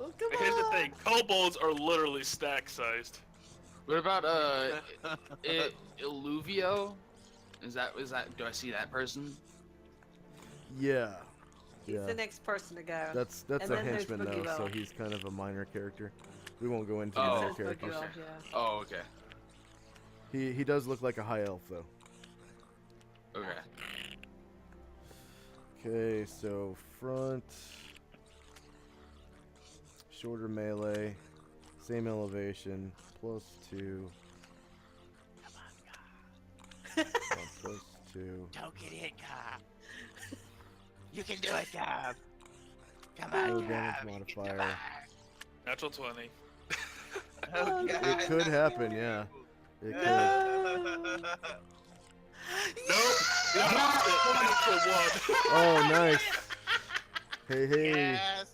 Oh, come Here's the on. thing, kobolds are literally stack-sized. What about Illuvio? Is that do I see that person? Yeah. He's Yeah. the next person to go. That's And a then there's henchman though, Boogie so Will. he's kind of a minor character. We won't go into Oh. minor Says Boogie characters. Will, yeah. Oh, okay. He does look like a high elf though. Okay. Okay, so front, shorter melee, same elevation, +2. +2. Don't get hit, Cobb. You can do it, Cobb. Come No on, damage Cobb. modifier. Natural 20. Oh, It God. could happen, yeah. It could. Nope! Natural 1. Oh, nice. Hey, hey. Yes.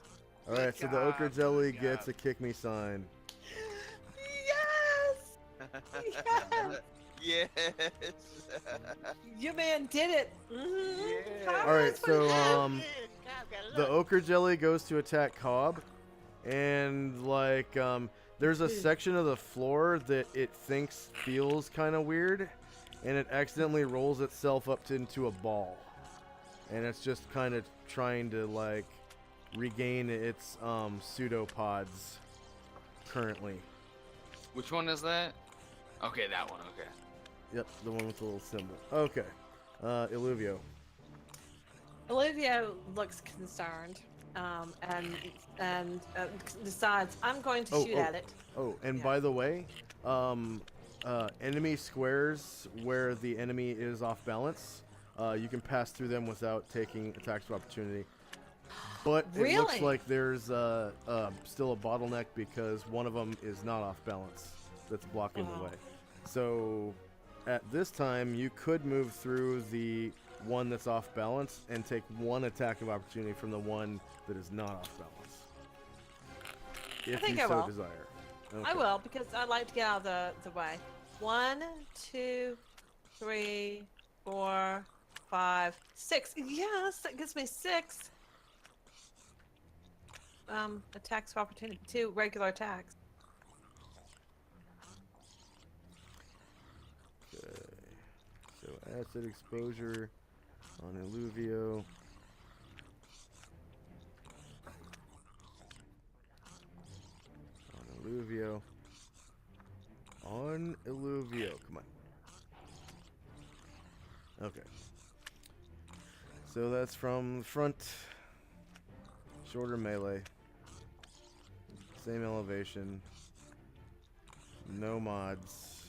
All right, so the Good ochre job, jelly good gets job. a kick me sign. Yes. Yes. Your man did it. Mm-hmm. Yeah. All right, so the ochre jelly goes to attack Cobb, and like there's a section of the floor that it thinks feels kind of weird, and it accidentally rolls itself up into a ball, and it's just kind of trying to like regain its pseudopods currently. Which one is that? Okay, that one. Okay. Yep, the one with the little symbol. Okay, Illuvio. Olivia looks concerned, and decides I'm going to shoot at it. Oh, and Yeah. by the way, enemy squares where the enemy is off balance, you can pass through them without taking attacks of opportunity. But it looks Really? like there's still a bottleneck because one of them is not off balance that's blocking the Oh. way. So at this time, you could move through the one that's off balance and take one attack of opportunity from the one that is not off balance. If think you I so will. desire. I Okay. will because I'd like to get out of the way. 1, 2, 3, 4, 5, 6. Yes, that gives me 6. Attacks of opportunity. 2 regular attacks. acid exposure on Illuvio. On Illuvio. Come on. Okay. So that's from front. Shorter melee. Same elevation. No mods.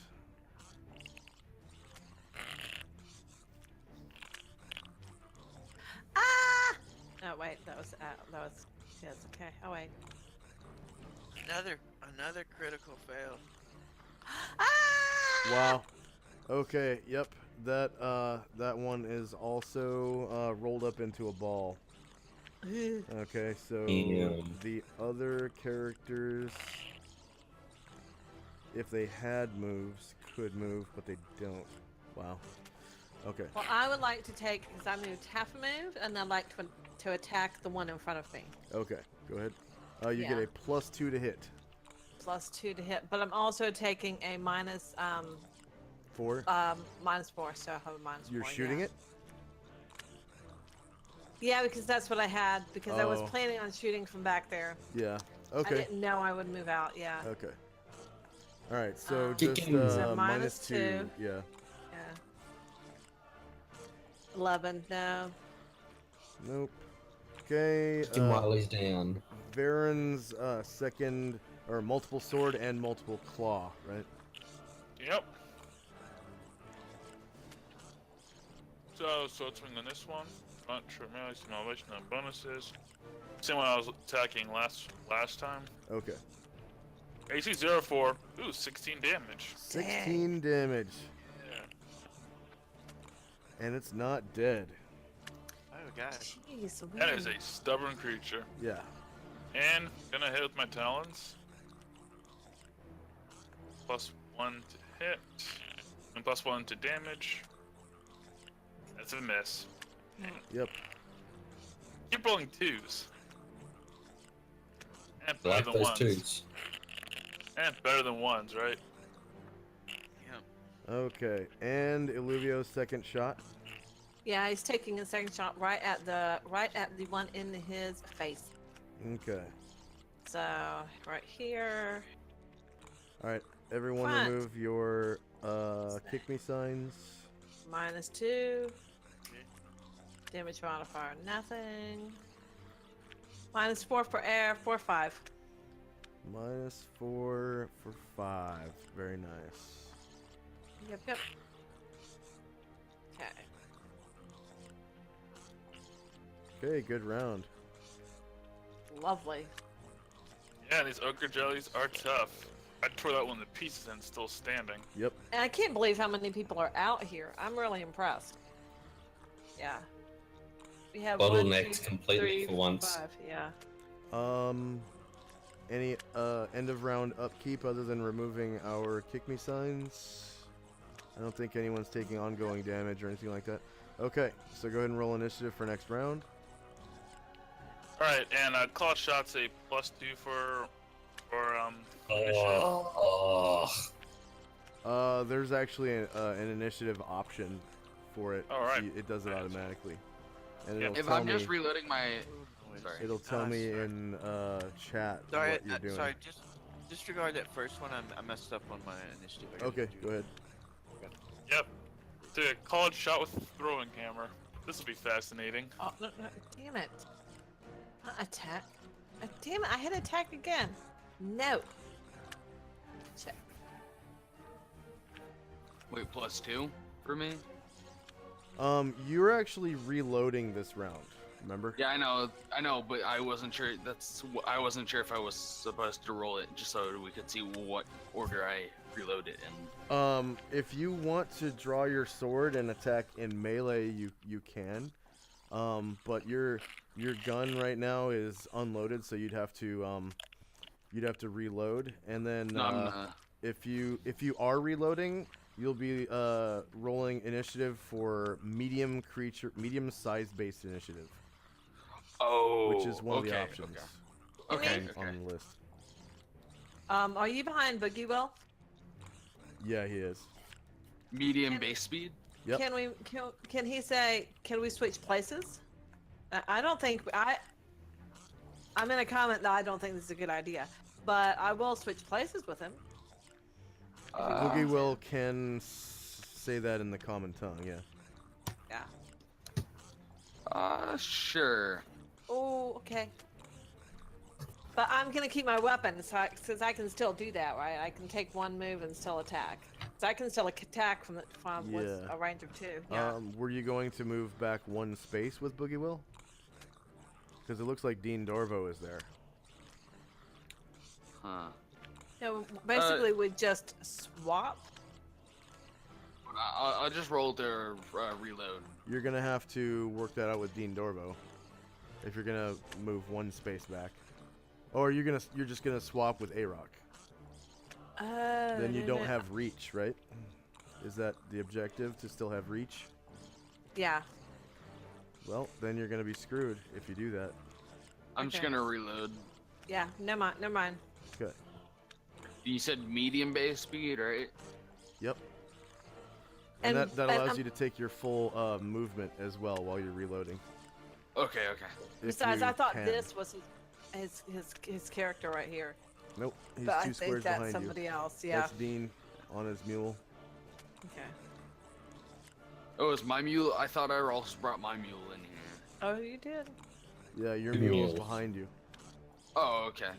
Ah! Oh wait, that was yes. Okay. Oh wait. Another critical fail. Ah! Wow. Okay. Yep. That one is also rolled up into a ball. Okay. So Damn. the other characters, if they had moves, could move, but they don't. Wow. Okay. Well, I would like to take, because I moved half a move, and I'd like to attack the one in front of me. Okay. Go ahead. You get Yeah. a +2 to hit. +2 to hit, but I'm also taking a minus 4. -4, so I have a -4. You're shooting it? Yeah, because that's what I had, because I was Oh. planning on shooting from back there. Yeah. I Okay. didn't know I would move out, yeah. Okay. All right. So Kick just him. So -2. -2. Yeah. Yeah. 11, no. Nope. Okay. Him while he's down. Varen's second or multiple sword and multiple claw, right? Yep. So sword swing on this one. Front short melee, some elevation and bonuses. Same one I was attacking last time. Okay. AC 04. Ooh, 16 damage. 16 damage, Yeah. and it's not dead. Oh gosh. Jeez, That is Louise. a stubborn creature. Yeah. And gonna hit with my talons. +1 to hit. And +1 to damage. That's a miss. Yep. Keep rolling 2s. And I better like than those 1s. twos. And better than 1s, right? Yep. Okay. And Illuvio's second shot. Yeah, he's taking a second shot right at the one in his face. Okay. So right here. All right. Everyone, Front. remove your kick me signs. -2. Damage modifier, nothing. -4 for air, 4/5. -4 for 5. Very nice. Yep. Okay. Okay. Good round. Lovely. Yeah, these ochre jellies are tough. I tore that one to pieces and it's still standing. Yep. And I can't believe how many people are out here. I'm really impressed. Yeah. We have Bottlenecked 1, 2, completely 3, for once. 5. Yeah. Any end of round upkeep other than removing our kick me signs? I don't think anyone's taking ongoing damage or anything like that. Okay, so go ahead and roll initiative for next round. Alright, and claw shot's a +2 for initiative. Oh, There's actually an initiative option for it. All right. It does it automatically, and Yep. it'll If tell I'm me. just reloading my. Sorry. It'll tell me sorry. in chat Sorry, what you're doing. sorry. Just disregard that first one. I messed up on my initiative. I gotta Okay, do go it. ahead. Yep. Take a clawed shot with a throwing hammer. This will be fascinating. Oh, no, damn it. Not attack. Damn it, I hit attack again. No. Check. Wait, +2 for me? You're actually reloading this round. Remember? Yeah, I know, but I wasn't sure. I wasn't sure if I was supposed to roll it just so we could see what order I reload it in. If you want to draw your sword and attack in melee, you can. But your gun right now is unloaded, so you'd have to reload, and then No, I'm not. if you are reloading, you'll be rolling initiative for medium-sized based initiative, Oh, which is one of the okay, options Okay. on the list. Are you behind Boogie Will? Yeah, he is. Medium base speed. Yep. Can he say, can we switch places? I don't think I'm gonna comment that I don't think this is a good idea, but I will switch places with him. Boogie Will can say that in the common tongue, yeah. Yeah. Sure. Oh, okay. But I'm gonna keep my weapon, since I can still do that, right? I can take one move and still attack. So I can still attack from with Yeah. a range of 2. Yeah. Were you going to move back one space with Boogie Will? Because it looks like Dean Dorvo is there. Huh. No, basically we just swap. I'll just roll to reload. You're gonna have to work that out with Dean Dorvo if you're gonna move one space back. Or you're just gonna swap with A-Rock. Then you don't have reach, right? Is that the objective, to still have reach? Yeah. Well, then you're gonna be screwed if you do that. I'm just Okay. gonna reload. Yeah. Never mind. Okay. You said medium base speed, right? Yep. And that and allows you to take your full movement as well while you're reloading. Okay. if Besides, you I thought can. this was his character right here. Nope, he's But I two think squares that's behind somebody you. else. Yeah. That's Dean on his mule. Okay. Oh, is my mule? I thought I also brought my mule in here. Oh, you did. Yeah, your Two mule is mules. behind you Oh, okay.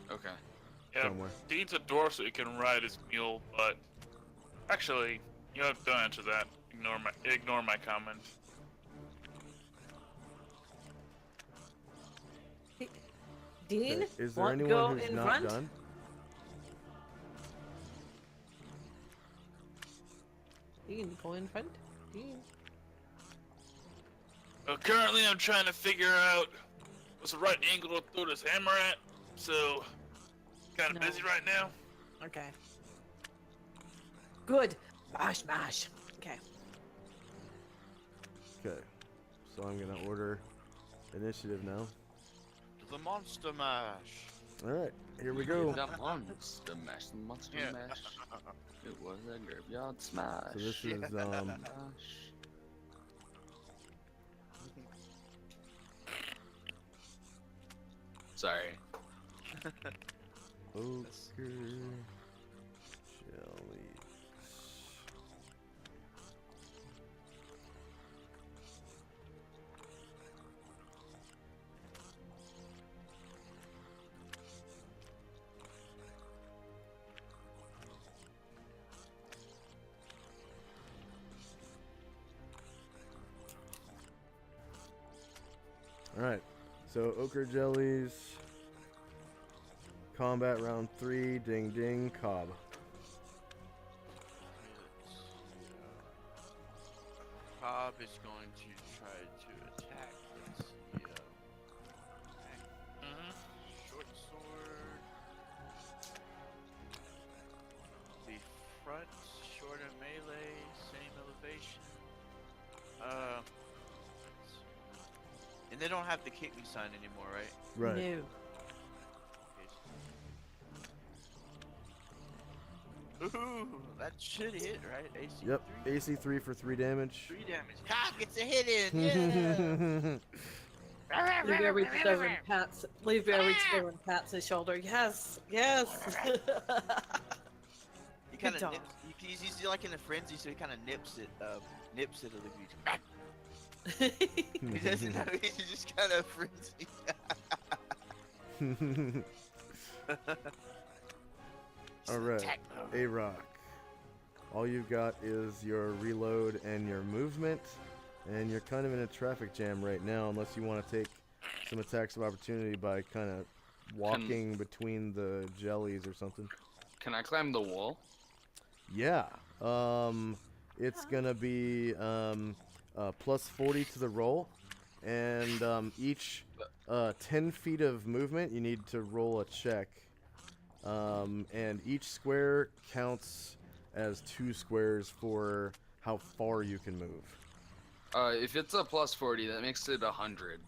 Yeah, somewhere. Dean's a dwarf, so he can ride his mule, but actually, don't answer that. Ignore my comment. Dean, Okay, is there go anyone who's in not front? done? Dean, go in front. Dean. Well, currently, I'm trying to figure out what's the right angle to throw this hammer at, so kind of No. busy right now. Okay. Good. Mash. Okay. Okay, so I'm gonna order initiative now. The monster mash. All right, here we go. The monster mash. The monster Yeah. mash. It was a graveyard smash. So this is Smash. Sorry. Ogre Jelly. Alright, so Ochre Jellies, combat round 3, ding ding, Cobb. Cobb is going to try to attack. Let's see. Mm-hmm. Short sword. The front, shorter melee, same elevation. Let's see. And they don't have the kick me sign anymore, right? Right. No. Okay. Ooh, that should hit, right? AC Yep, 3? AC 3 for 3 damage. 3 damage. Cobb gets a hit in. Yeah. Blueberry reaches over and pats. Blueberry reaches over and pats his shoulder. Yes. He kind of dog. nips. He's like in a frenzy, so he kind of nips it a little bit. He doesn't know. He's just kind of frenzy. Alright, Attack mode. A-Rock. All you've got is your reload and your movement, and you're kind of in a traffic jam right now unless you want to take some attacks of opportunity by kind of walking between the jellies or something. Can I climb the wall? Yeah, it's gonna be plus 40 to the roll, and each 10 feet of movement you need to roll a check, and each square counts as 2 squares for how far you can move. If it's a plus 40, that makes it 100.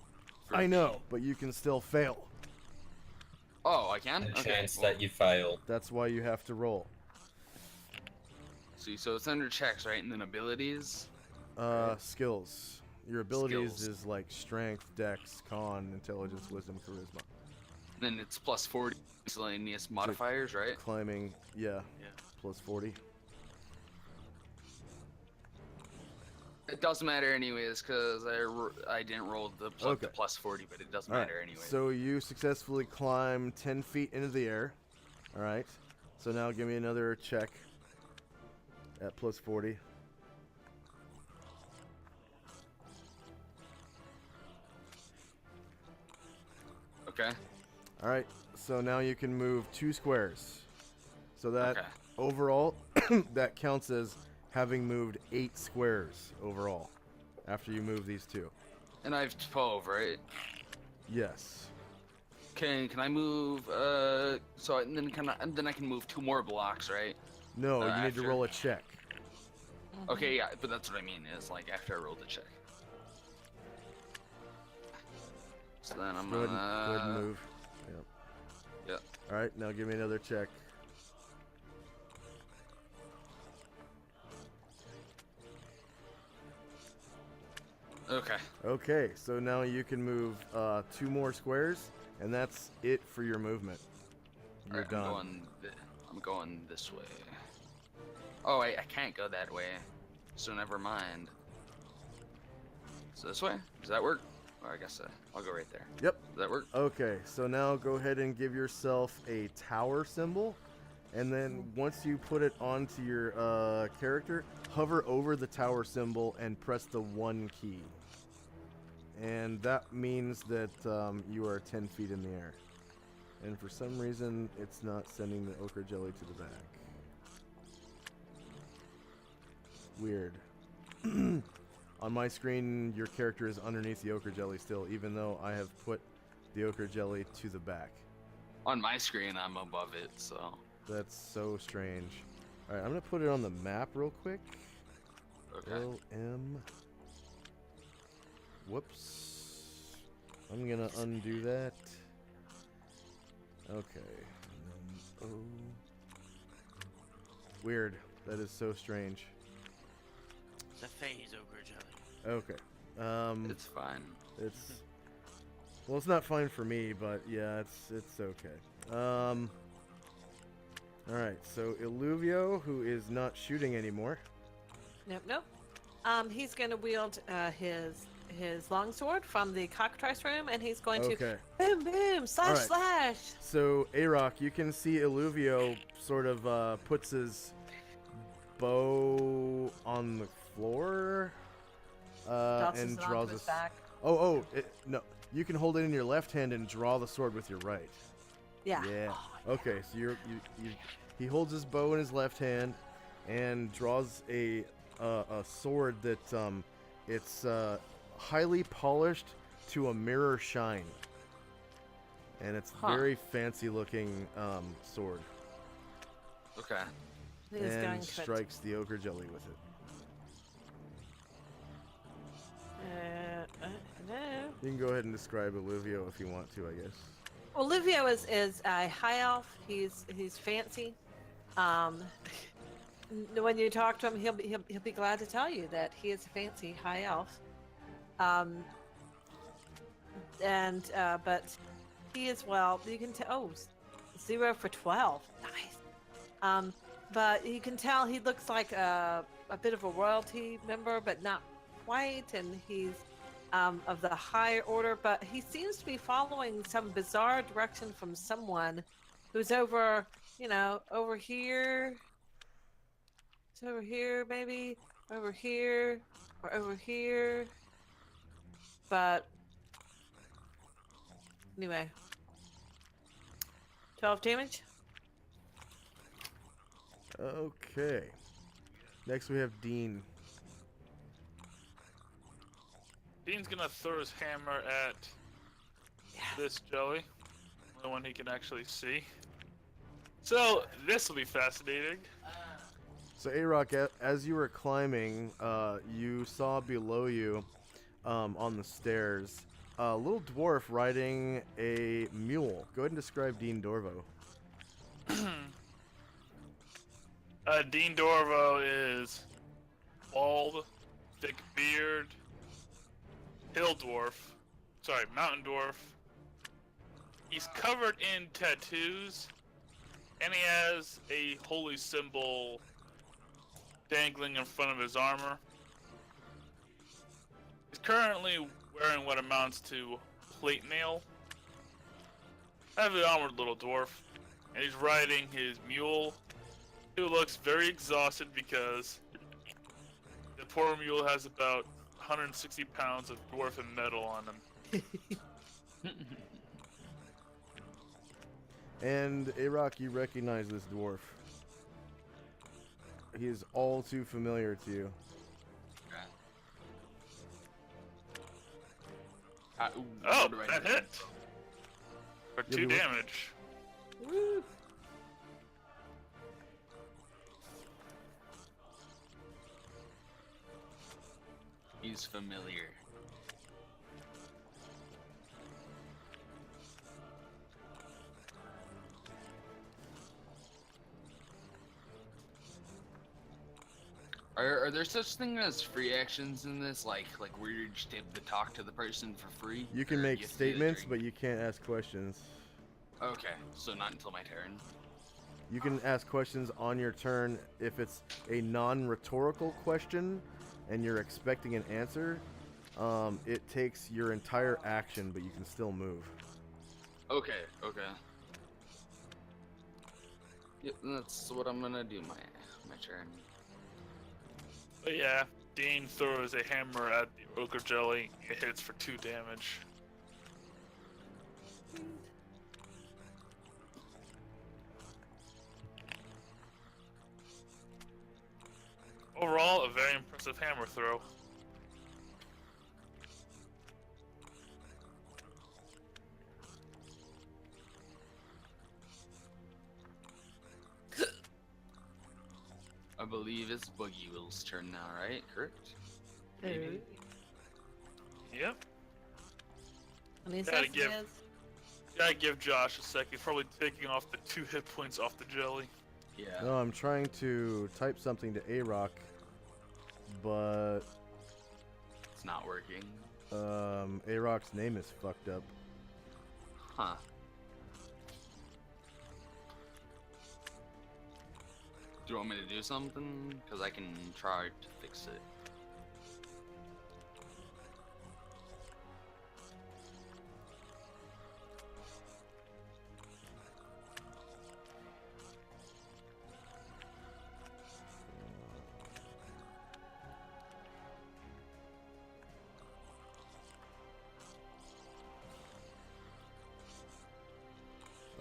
for I me. know, but you can still fail. Oh, I can? A Okay. chance well, that you fail. That's why you have to roll. see, so it's under checks, right? And then abilities. Skills. Your abilities Skills. is like strength, dex, con, intelligence, wisdom, charisma. Then it's plus 40 miscellaneous modifiers, right? Climbing, yeah, Yeah. plus 40. It doesn't matter anyways, because I didn't roll the Okay. plus 40, but it doesn't All right. matter anyways. So you successfully climb 10 feet into the air. All right. So now give me another check at plus 40. Okay. All right. So now you can move 2 squares. So that Okay. overall, that counts as having moved 8 squares overall after you move these 2. And I have 12, right? Yes. Can I move? So and then I can move 2 more blocks, right? No, you need to after. roll a check. Okay, yeah, but that's what I mean. Is like after I roll the check. So then I'm Go ahead and move. Yep. Yep. All right. Now give me another check. Okay. Okay, so now you can move 2 more squares, and that's it for your movement. You're Alright, done. I'm going this way. Oh wait, I can't go that way. So never mind. So this way? Does that work? Or I guess I'll go right there. Yep. Does that work? Okay, so now go ahead and give yourself a tower symbol, and then once you put it onto your character, hover over the tower symbol and press the 1 key. And that means that you are 10 feet in the air. And for some reason, it's not sending the ochre jelly to the back. Weird. On my screen, your character is underneath the ochre jelly still, even though I have put the ochre jelly to the back. On my screen, I'm above it, so. That's so strange. Alright, I'm going to put it on the map real quick. Okay. LM. Whoops. I'm going to undo that. Okay. And then, weird. That is so strange. It's a phase ogre jelly. Okay. It's fine. It's well, it's not fine for me, but yeah, it's okay. All right. So Illuvio, who is not shooting anymore. Nope. He's going to wield his longsword from the cockatrice room, and he's going to Okay. boom, boom, slash, Alright. slash. So Arok, you can see Illuvio sort of puts his bow on the floor Tosses and it onto draws his a back. no. You can hold it in your left hand and draw the sword with your right. Yeah. Yeah. Okay, so he holds his bow in his left hand and draws a sword that it's highly polished to a mirror shine, and it's very fancy looking sword. Okay. He is going And to strikes the ochre jelly with it. no. You can go ahead and describe Illuvio if you want to, I guess. Olivio is a high elf. He's fancy. When you talk to him, he'll be glad to tell you that he is a fancy high elf. But he is, well, you can tell. Oh, 0 for 12. Nice. But you can tell he looks like a bit of a royalty member, but not quite. And he's of the higher order, but he seems to be following some bizarre direction from someone who's over here. It's over here, maybe over here or over here. But anyway, 12 damage. Okay. Next we have Dean. Dean's gonna throw his hammer at this jelly, the one he can actually see. So this will be fascinating. So Arok, as you were climbing, you saw below you, on the stairs, a little dwarf riding a mule. Go ahead and describe Dean Dorvo. Dean Dorvo is bald, thick beard, hill dwarf, sorry, mountain dwarf. He's covered in tattoos, and he has a holy symbol dangling in front of his armor. He's currently wearing what amounts to plate mail. Heavily armored little dwarf, and he's riding his mule, who looks very exhausted because the poor mule has about 160 pounds of dwarven metal on him. And Arok, you recognize this dwarf. He is all too familiar to you. Oh, what do I that do? hit! For You'll 2 be damage. Woo. He's familiar. Are there such thing as free actions in this, like where you're just able to talk to the person for free? You can Or make you have to statements, drink? but you can't ask questions. Okay, so not until my turn. You can ask questions on your turn if it's a non-rhetorical question and you're expecting an answer. It takes your entire action, but you can still move. Okay. Yep, that's what I'm gonna do. My turn. But yeah, Dean throws a hammer at the ochre jelly. It hits for 2 damage. Overall, a very impressive hammer throw. I believe it's Boogie Will's turn now, right? Correct? Maybe. Yep. And he Gotta says give- yes. Gotta give Josh a second. He's probably taking off the 2 hit points off the jelly. Yeah. No, I'm trying to type something to Arok, but It's not working. Arok's name is fucked up. Huh. Do you want me to do something? Because I can try to fix it.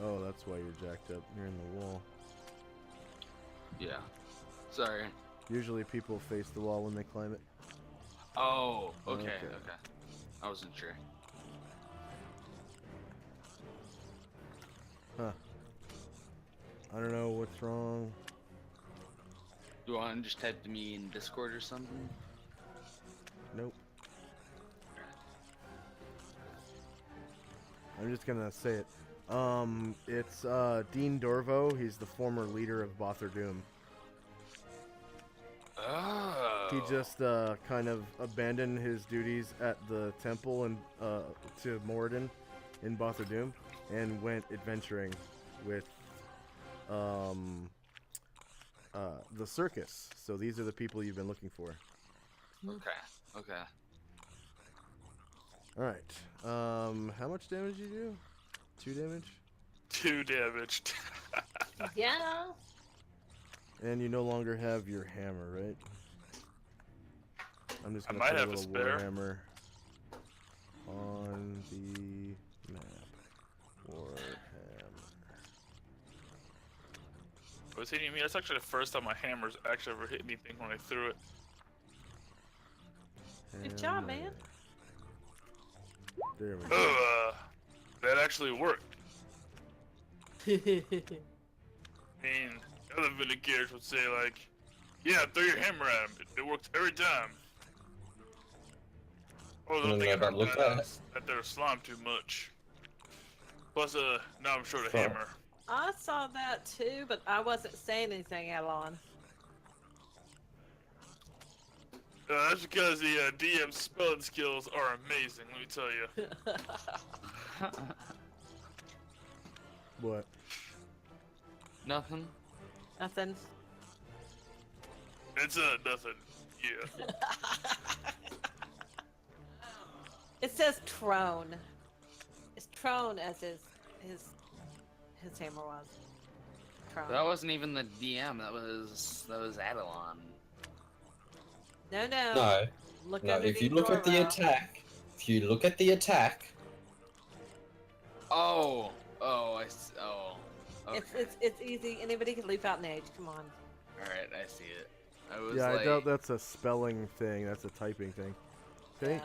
Oh, that's why you're jacked up. You're in the wall. Yeah. Sorry. Usually people face the wall when they climb it. Oh, okay. Okay. I wasn't sure. Huh. I don't know what's wrong. Do you want to just type to me in Discord or something? Nope. I'm just gonna say it. It's Dean Dorvo. He's the former leader of Bother Doom. Oh. He just kind of abandoned his duties at the temple and to Moradin in Bother Doom and went adventuring with the circus. So these are the people you've been looking for. Okay. All right. How much damage you do? 2 damage. 2 damage. Yeah. And you no longer have your hammer, right? I'm just I gonna might put have a a little spare. Warhammer on the map. Warhammer. Was hitting me? That's actually the first time my hammer's actually ever hit anything when I threw it. Good job, man. Hammer. There we go. Oh, that actually worked. I mean, other villagers would say like, "Yeah, throw your hammer at him. It works every time." Oh, I they're don't know thinking about look at. that they're slime too much. Plus, now I'm short a Oh. hammer. I saw that too, but I wasn't saying anything, Alon. That's because the DM spelling skills are amazing, let me tell you. What? Nothing. Nothing. It's nothing. Yeah. It says Trone. It's Trone as his hammer was. Trone. That wasn't even the DM. That was Adelon. No, no. No, Look no. If you underneath look at the Norval. attack, if you look at the attack, Oh, oh. Okay. It's easy. Anybody can leap out in age. Come on. All right, I see it. I was Yeah, like, I doubt that's a spelling thing. That's a typing thing. Okay.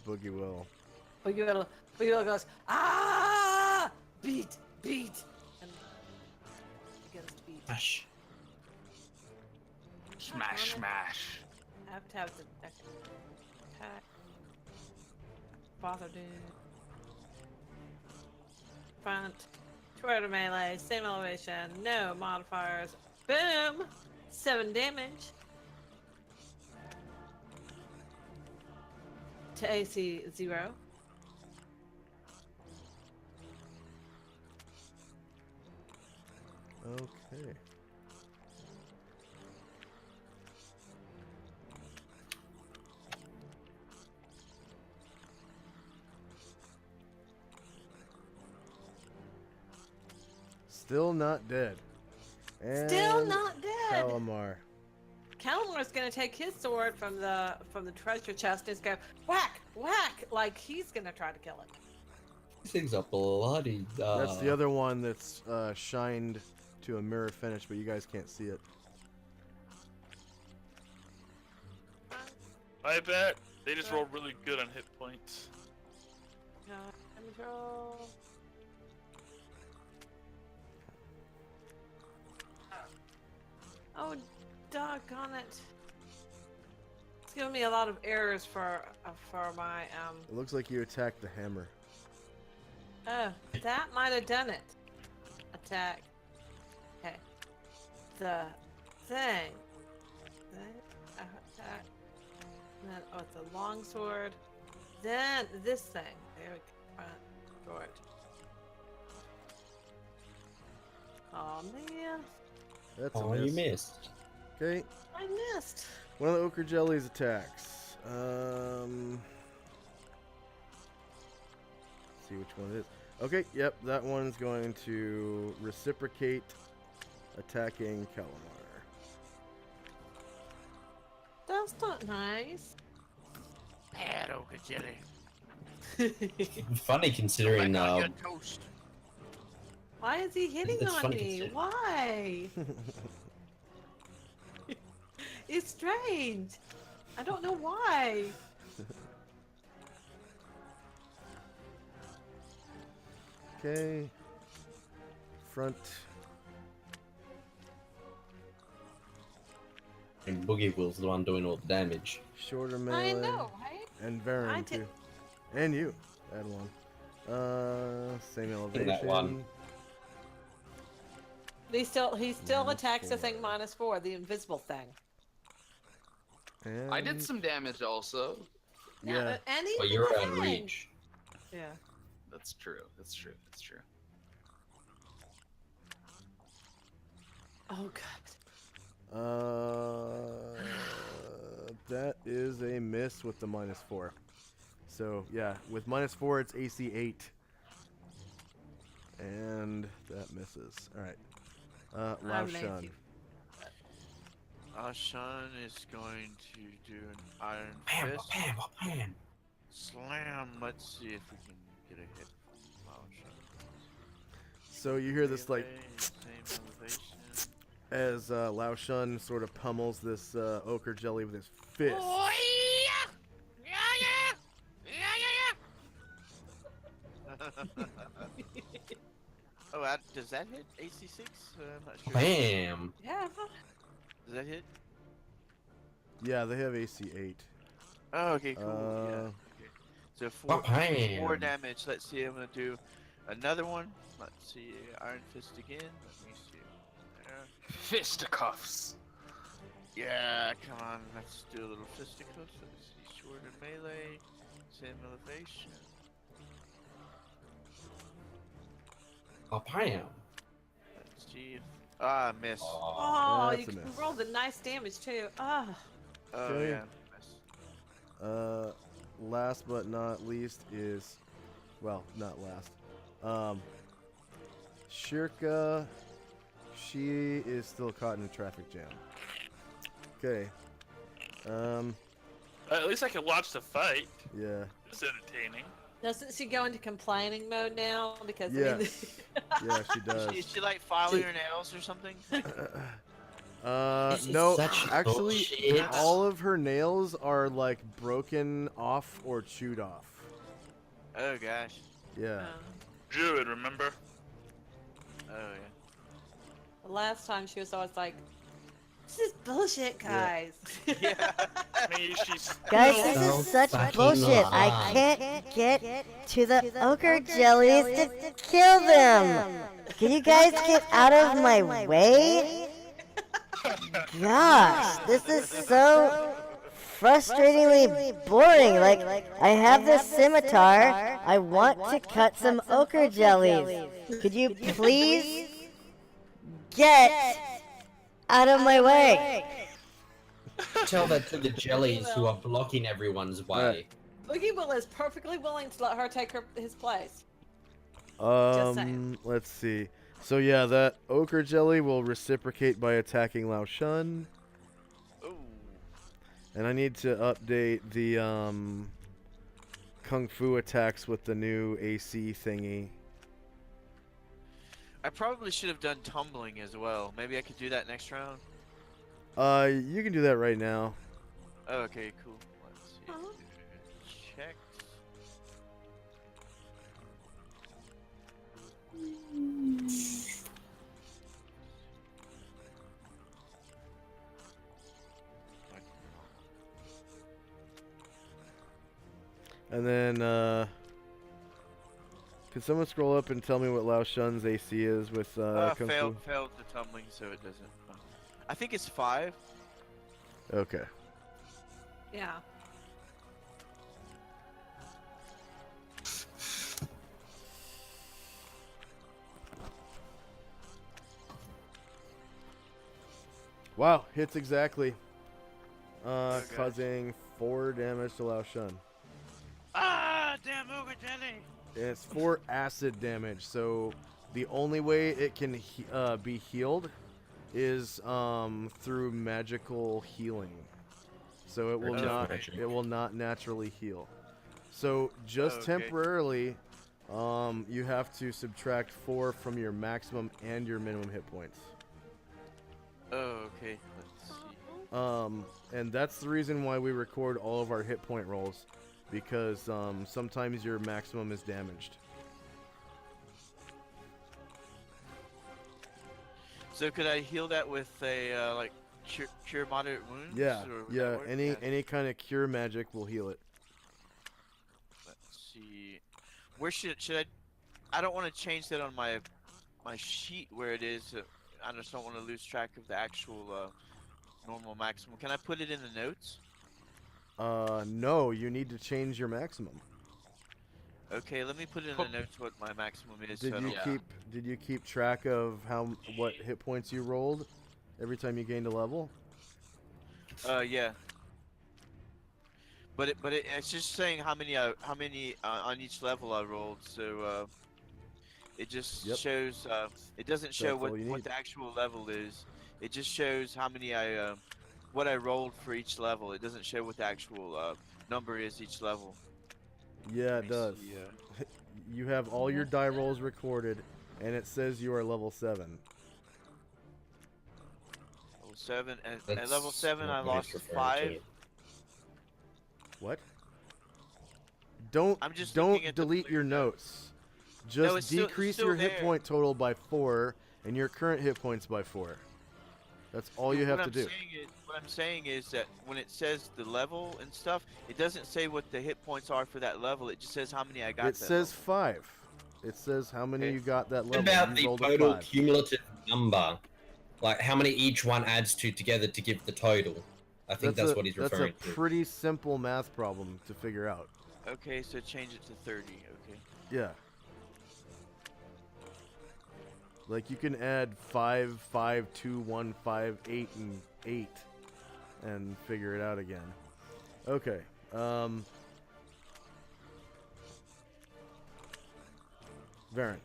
Boogie Will. Boogie Will goes, ah! Beat! And he begins to beat. Ash. smash. I have to have the attack. Bother dude. Front. Toward melee. Same elevation. No modifiers. Boom! 7 damage. To AC 0. Okay. Still not dead. And Still not dead. Calamar. Calamar's gonna take his sword from the treasure chest and just go whack, like he's gonna try to kill it. These things are bloody. That's the other one that's shined to a mirror finish, but you guys can't see it. I bet they just roll really good on hit points. Control. Oh, doggone it! It's giving me a lot of errors for my It looks like you attacked the hammer. Oh, that might have done it. Attack. Okay. The thing. Attack. And then, oh, it's a long sword. Then this thing. There we go. Sword. Oh man. That's a Oh, miss. you missed. Okay. I missed. One of the Ochre Jelly's attacks. See which one it is. Okay, yep, that one's going to reciprocate attacking Calamar. That's not nice. Bad Ochre Jelly. Funny considering. Your toast. Why is he hitting It's on funny me? considering- Why? It's strange. I don't know why. Okay. Front. And Boogie Will's the one doing all the damage. Shorter melee. I know, right? And I Varen did- too. And you. Add one. Same elevation. that one. He still Minus attacks the 4. thing -4, the invisible thing. And I did some damage also. Yeah. And But even you're the out of thing. reach. Yeah. That's true. Oh god. That is a miss with the -4. So yeah, with -4 it's AC 8. And that misses. Alright. Lao made Shan. you. Ashan is going to do an Iron Bam, Fist. bam, bam. Slam. Let's see if we can get a hit from Ashan. So you hear this like Same elevation. as Lao Shun sort of pummels this ochre jelly with his fist. Oh, does that hit AC6? I'm not sure. Bam. Yeah. Does that hit? Yeah, they have AC 8. Oh, okay, cool. Yeah. Okay. So Bam. 4 damage. Let's see. I'm gonna do another one. Let's see. Iron Fist again. Let me see. There. Fisticuffs. Yeah, come on, let's do a little fisticuffs. Let's see, sword and melee, same elevation. Oh, bam. Let's see if miss. Oh, That's you a can miss. roll the nice damage too. Ah, Oh Okay. yeah, miss. Last but not least is, well, not last. Shirka, she is still caught in a traffic jam. Okay. At least I can watch the fight. Yeah. It's entertaining. doesn't she go into complaining mode now? Because Yes. Yeah, she does. Is she like filing her nails or something? This is No, such actually, bullshit. all of her nails are like broken off or chewed off. Oh gosh. Yeah. Druid, remember? Oh yeah. The last time she was always like, "This is bullshit, guys." Yeah. Maybe she's Guys, still- this Don't is such fucking bullshit. lie. I can't get to the ochre jellies to kill them. Can you guys get out of my way? Gosh, this is so frustratingly boring. Like, I have this scimitar. I want to cut some ochre jellies. Could you please get out of my way? Tell that to the jellies who are blocking everyone's way. Boogie Will is perfectly willing to let her take his place. Just saying. Let's see. So yeah, that ochre jelly will reciprocate by attacking Lao Shun. Ooh. And I need to update the Kung Fu attacks with the new AC thingy. I probably should have done tumbling as well. Maybe I could do that next round. You can do that right now. Oh, okay, cool. Let's see. Uh-huh. Check. And then, can someone scroll up and tell me what Lao Shun's AC is with Kung Failed Fu? the tumbling, so it doesn't. I think it's 5. Okay. Yeah. Wow, hits exactly. gosh. Causing 4 damage to Lao Shun. Ah, damn ogre jelly! And it's 4 acid damage, so the only way it can be healed is through magical healing. So it will Or not magic. it will not naturally heal. So just Okay. temporarily, you have to subtract 4 from your maximum and your minimum hit points. Oh, okay. Let's see. And that's the reason why we record all of our hit point rolls, because sometimes your maximum is damaged. So could I heal that with a like cure moderate wounds? Yeah, or would that yeah. work? Any kind of cure magic will heal it. Let's see. Where should I don't want to change that on my sheet where it is. I just don't want to lose track of the actual normal maximum. Can I put it in the notes? No, you need to change your maximum. Okay, let me put it in the notes what my maximum is. Did so I you don't- keep track of what hit points you rolled every time you gained a level? Yeah. But it's just saying how many on each level I rolled. So it just Yep. shows. It doesn't show That's all you what need. the actual level is. It just shows how many what I rolled for each level. It doesn't show what the actual number is each level. Yeah, Let it me does. see, You have all your die rolls recorded, and it says you are level 7. Level 7 and at That's level 7 I not what lost he's referring 5. to. What? Don't I'm just looking don't at the delete your blue notes. Just it's still decrease your hit there. point total by 4 and your current hit points by 4. That's all you have to do. What I'm saying is that when it says the level and stuff, it doesn't say what the hit points are for that level. It just says how many I got. It says 5. It says how many Okay. you got that What level. about You the rolled a total 5. cumulative number? Like how many each one adds to together to give the total. I think that's what he's referring That's a to. pretty simple math problem to figure out. Okay, so change it to 30. Okay. Yeah. Like you can add 5, 5, 2, 1, 5, 8, and 8 and figure it out again. Okay. Varen. Alright,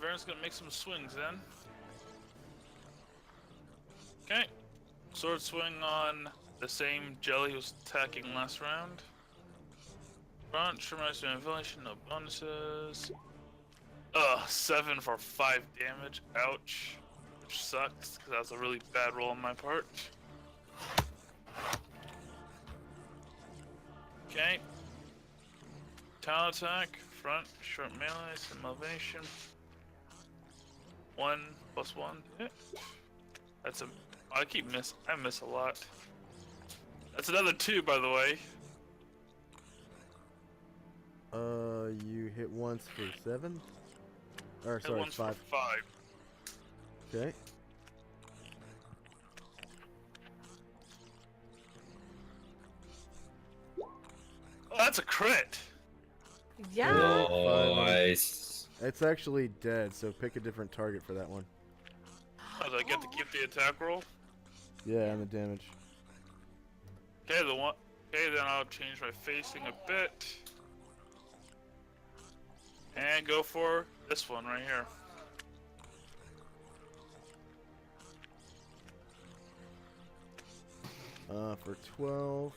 Varen's gonna make some swings then. Okay. Sword swing on the same jelly who was attacking last round. Front, tremendous ventilation, no bonuses. 7 for 5 damage. Ouch. Which sucks, because that was a really bad roll on my part. Okay. Talent attack, front, short melee, some elevation. 1 + 1 hit. That's a. I miss a lot. That's another 2, by the way. You hit once for 7? Or Hit sorry, once 5. for 5. Okay. Oh, that's a crit. Yeah. Nice. It's actually dead, so pick a different target for that one. Oh, do I get to keep the attack roll? Yeah, and the damage. Okay, Okay, then I'll change my facing a bit. And go for this one right here. For 12.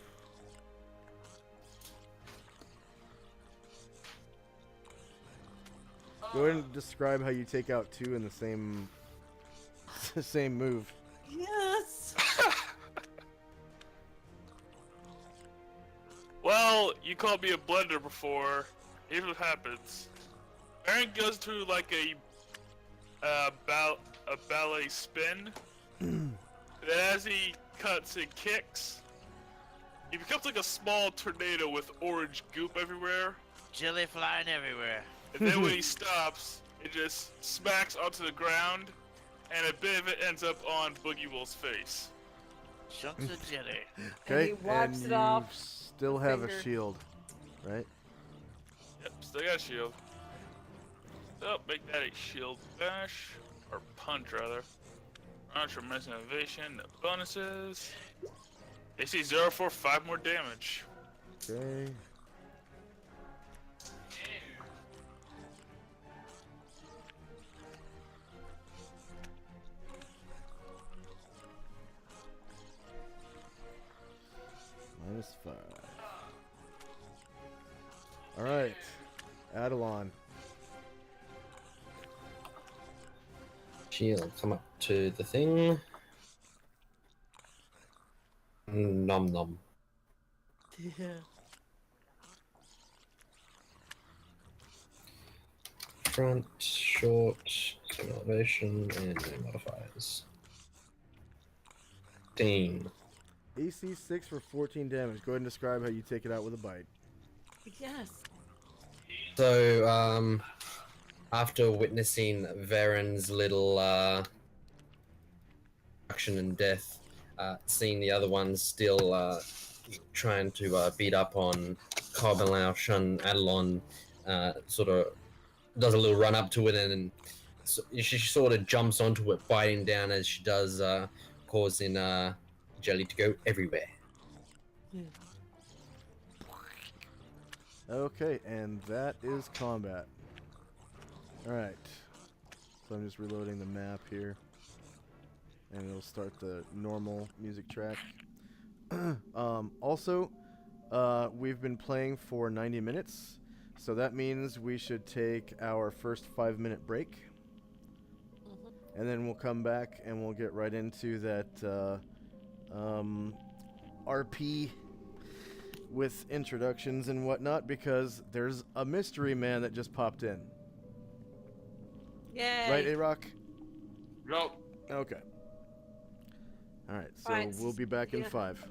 Go ahead and describe how you take out 2 in the same same move. Yes. Well, you called me a blender before. Here's what happens. Aaron goes through like a ballet spin. Then as he cuts and kicks, he becomes like a small tornado with orange goop everywhere. Jelly flying everywhere. And then when he stops, it just smacks onto the ground, and a bit of it ends up on Boogie Will's face. Chunks of jelly. Okay, he wipes and it you off still with have a finger. shield, right? Yep, still got a shield. So, make that a shield bash, or punch rather. Tremendous innovation, no bonuses. AC 0 for 5 more damage. Okay. -5. Alright. Adelon. Shield, come up to the thing. Nom nom. Yeah. Front, short, some elevation, and no modifiers. 15. AC 6 for 14 damage. Go ahead and describe how you take it out with a bite. Yes. So, after witnessing Varen's little action and death, seeing the other ones still trying to beat up on Carbalausch and Adelon, sort of does a little run up to it and she sort of jumps onto it, biting down as she does, causing jelly to go everywhere. Okay, and that is combat. Alright. So I'm just reloading the map here. And it'll start the normal music track. Also, we've been playing for 90 minutes. So that means we should take our first 5-minute break. And then we'll come back and we'll get right into that RP with introductions and whatnot, because there's a mystery man that just popped in. Yay. Right, A-Rock? Nope. Okay. Alright, so Alright, we'll be back in yeah. 5.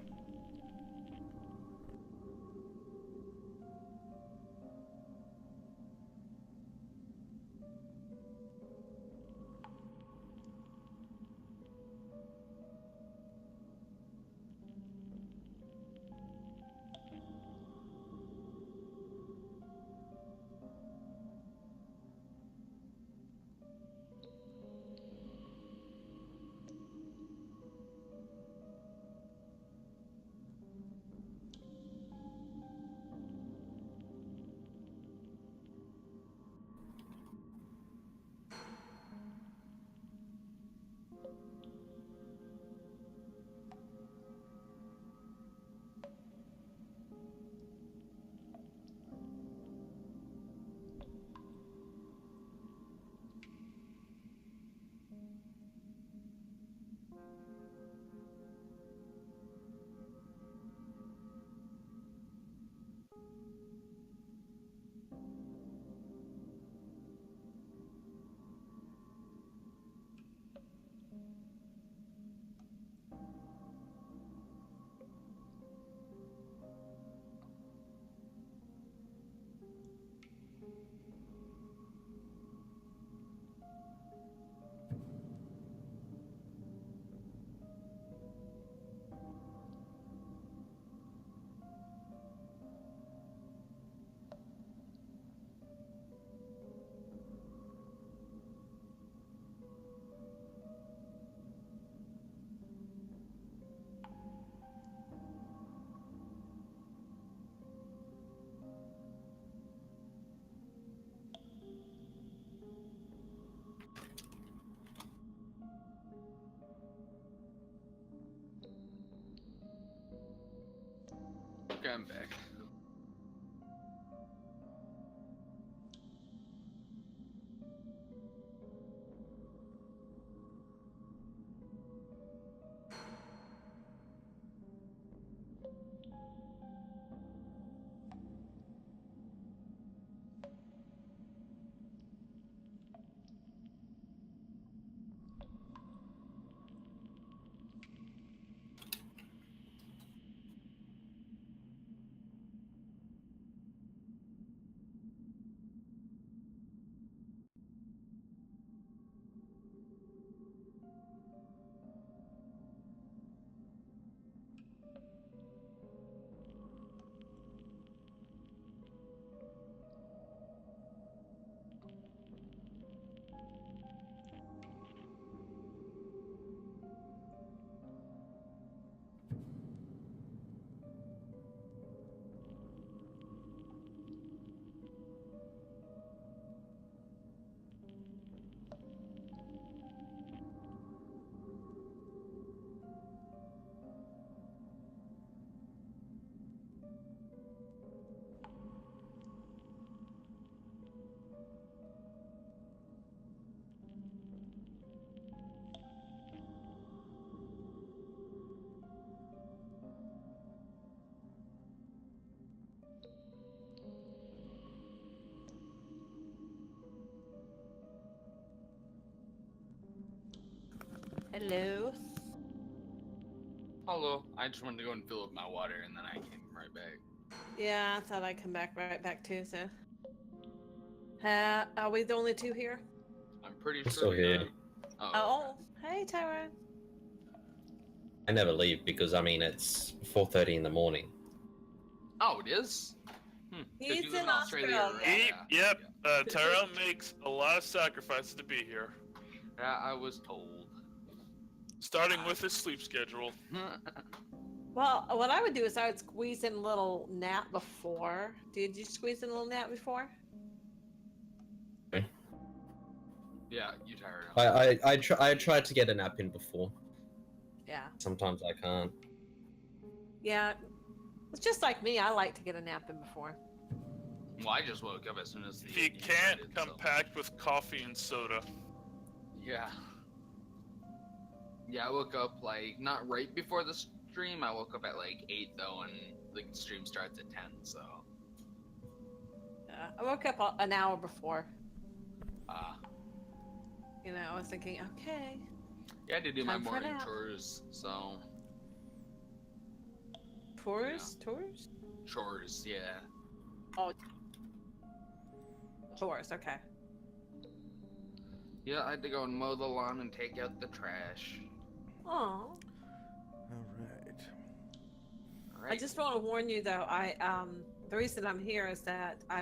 Okay, I'm back. Hello. Hello. I just wanted to go and fill up my water, and then I came right back. Yeah, I thought I'd come back right back too. So, are we the only two here? I'm pretty I'm sure still we here. got. Oh. Oh, hey, Tyrone. I never leave because I mean it's 4:30 in the morning. Oh, it is. Hmm. 'Cause He's you live in in Australia. Australia. Yep. Tyrone makes a lot of sacrifices to be here, Yeah, I was told. starting with his sleep schedule. Well, what I would do is I would squeeze in a little nap before. Did you squeeze in a little nap before? Yeah, you tired. I tried to get a nap in before. Yeah. Sometimes I can't. Yeah. It's just like me. I like to get a nap in before. Well, I just woke up as soon as the. If you game can't, started, come so- packed with coffee and soda. Yeah. Yeah, I woke up like not right before the stream. I woke up at like 8 though, and the stream starts at 10. So. I woke up an hour before. Ah. You know, I was thinking, okay. Yeah, I had to do my Time for a morning nap. chores. So. Tours? Chores, yeah. Tours, okay. Yeah, I had to go and mow the lawn and take out the trash. Oh. All right. All right. I just want to warn you though, the reason I'm here is that I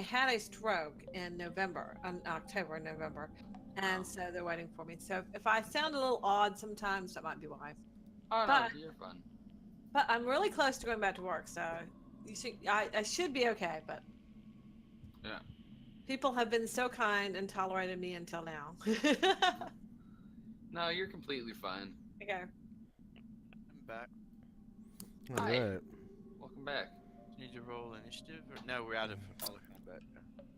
had a stroke in October, November. And so they're waiting for me. So if I sound a little odd sometimes, that might be why. Oh but- no, you're fun. But I'm really close to going back to work, so I should be okay, but Yeah. people have been so kind and tolerated me until now. No, you're completely fine. Okay. I'm back. All Hi. right. Welcome back. Need to roll initiative? Or... No, we're out of auto combat.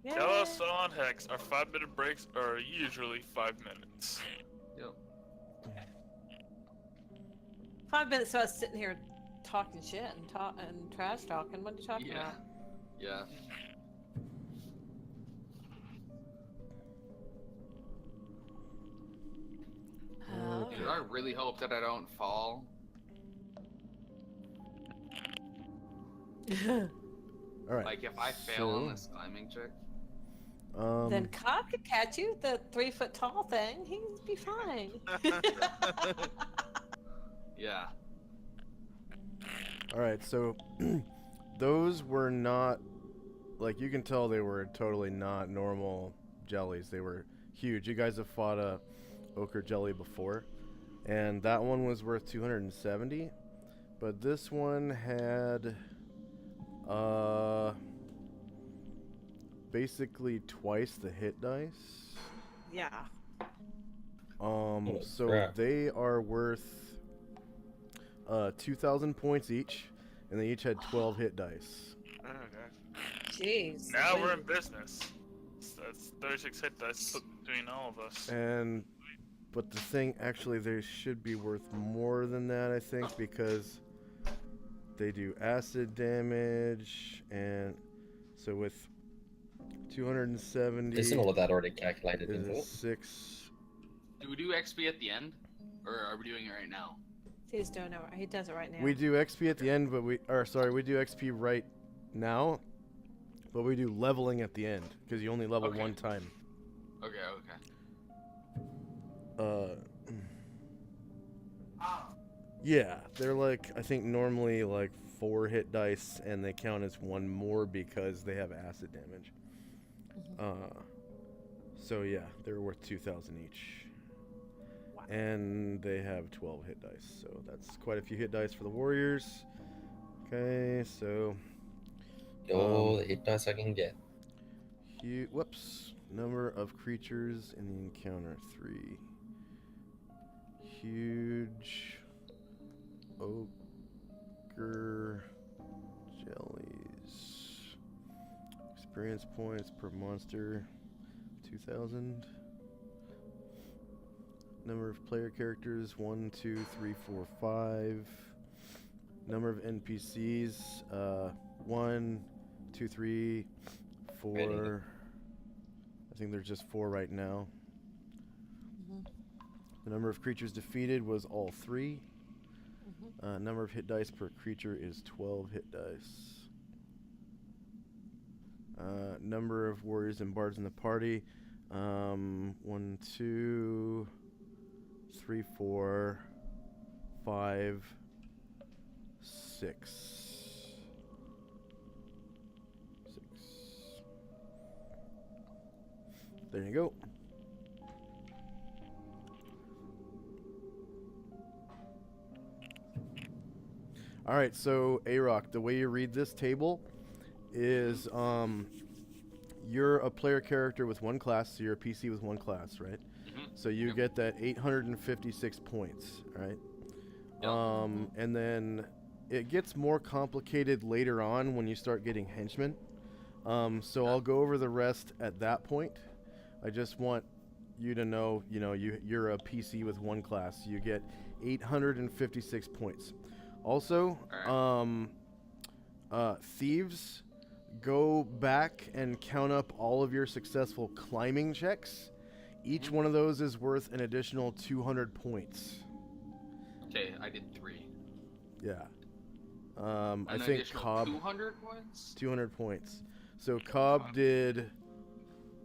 Yay. Tell us on Hex, our 5-minute breaks are usually 5 minutes. Yep. 5 minutes so I was sitting here talking shit and trash talking. What are you talking Yeah. about? Yeah. Oh. Dude, I really hope that I don't fall. All right. Like if I fail on So- this climbing trick. Then Cobb could catch you, the 3 foot tall thing. He'd be fine. Yeah. All right. So those were not, like, you can tell they were totally not normal jellies. They were huge. You guys have fought a ochre jelly before, and that one was worth 270, but this one had basically twice the hit dice. Yeah. So crap. they are worth 2,000 points each, and they each had 12 hit dice. Okay. Jeez. Now we're in business. So that's 36 hit dice split between all of us. But the thing, actually, they should be worth more than that, I think, because they do acid damage, and so with 270 Isn't all of that already calculated is into a it? 6. Do we do XP at the end, or are we doing it right now? He's doing it. He does it right now. We do XP at the end, but we do XP right now, but we do leveling at the end because you only level Okay. one time. Okay. Yeah, they're like, I think normally like 4 hit dice, and they count as 1 more because they have acid damage. So yeah, they're worth 2,000 each. Wow. And they have 12 hit dice, so that's quite a few hit dice for the warriors. Okay, so All the hit dice I can get. whoops. Number of creatures in the encounter, 3. Huge ogre jellies. Experience points per monster, 2,000. Number of player characters, 1, 2, 3, 4, 5. Number of NPCs, 1, 2, 3, 4. I think there's just 4 right now. The number of creatures defeated was all 3. Number of hit dice per creature is 12 hit dice. Number of warriors and bards in the party, 1, 2, 3, 4, 5, 6. There you go. All right, so A-Rock, the way you read this table is you're a player character with 1 class, so you're a PC with 1 class, right? So you get that 856 points, right? And then it gets more complicated later on when you start getting henchmen. So I'll go over the rest at that point. I just want you to know, you're a PC with 1 class. You get 856 points. Also, thieves, go back and count up all of your successful climbing checks. Each one of those is worth an additional 200 points. Okay, I did 3. Yeah. An I think additional Cobb 200 points. 200 points. So Cobb did,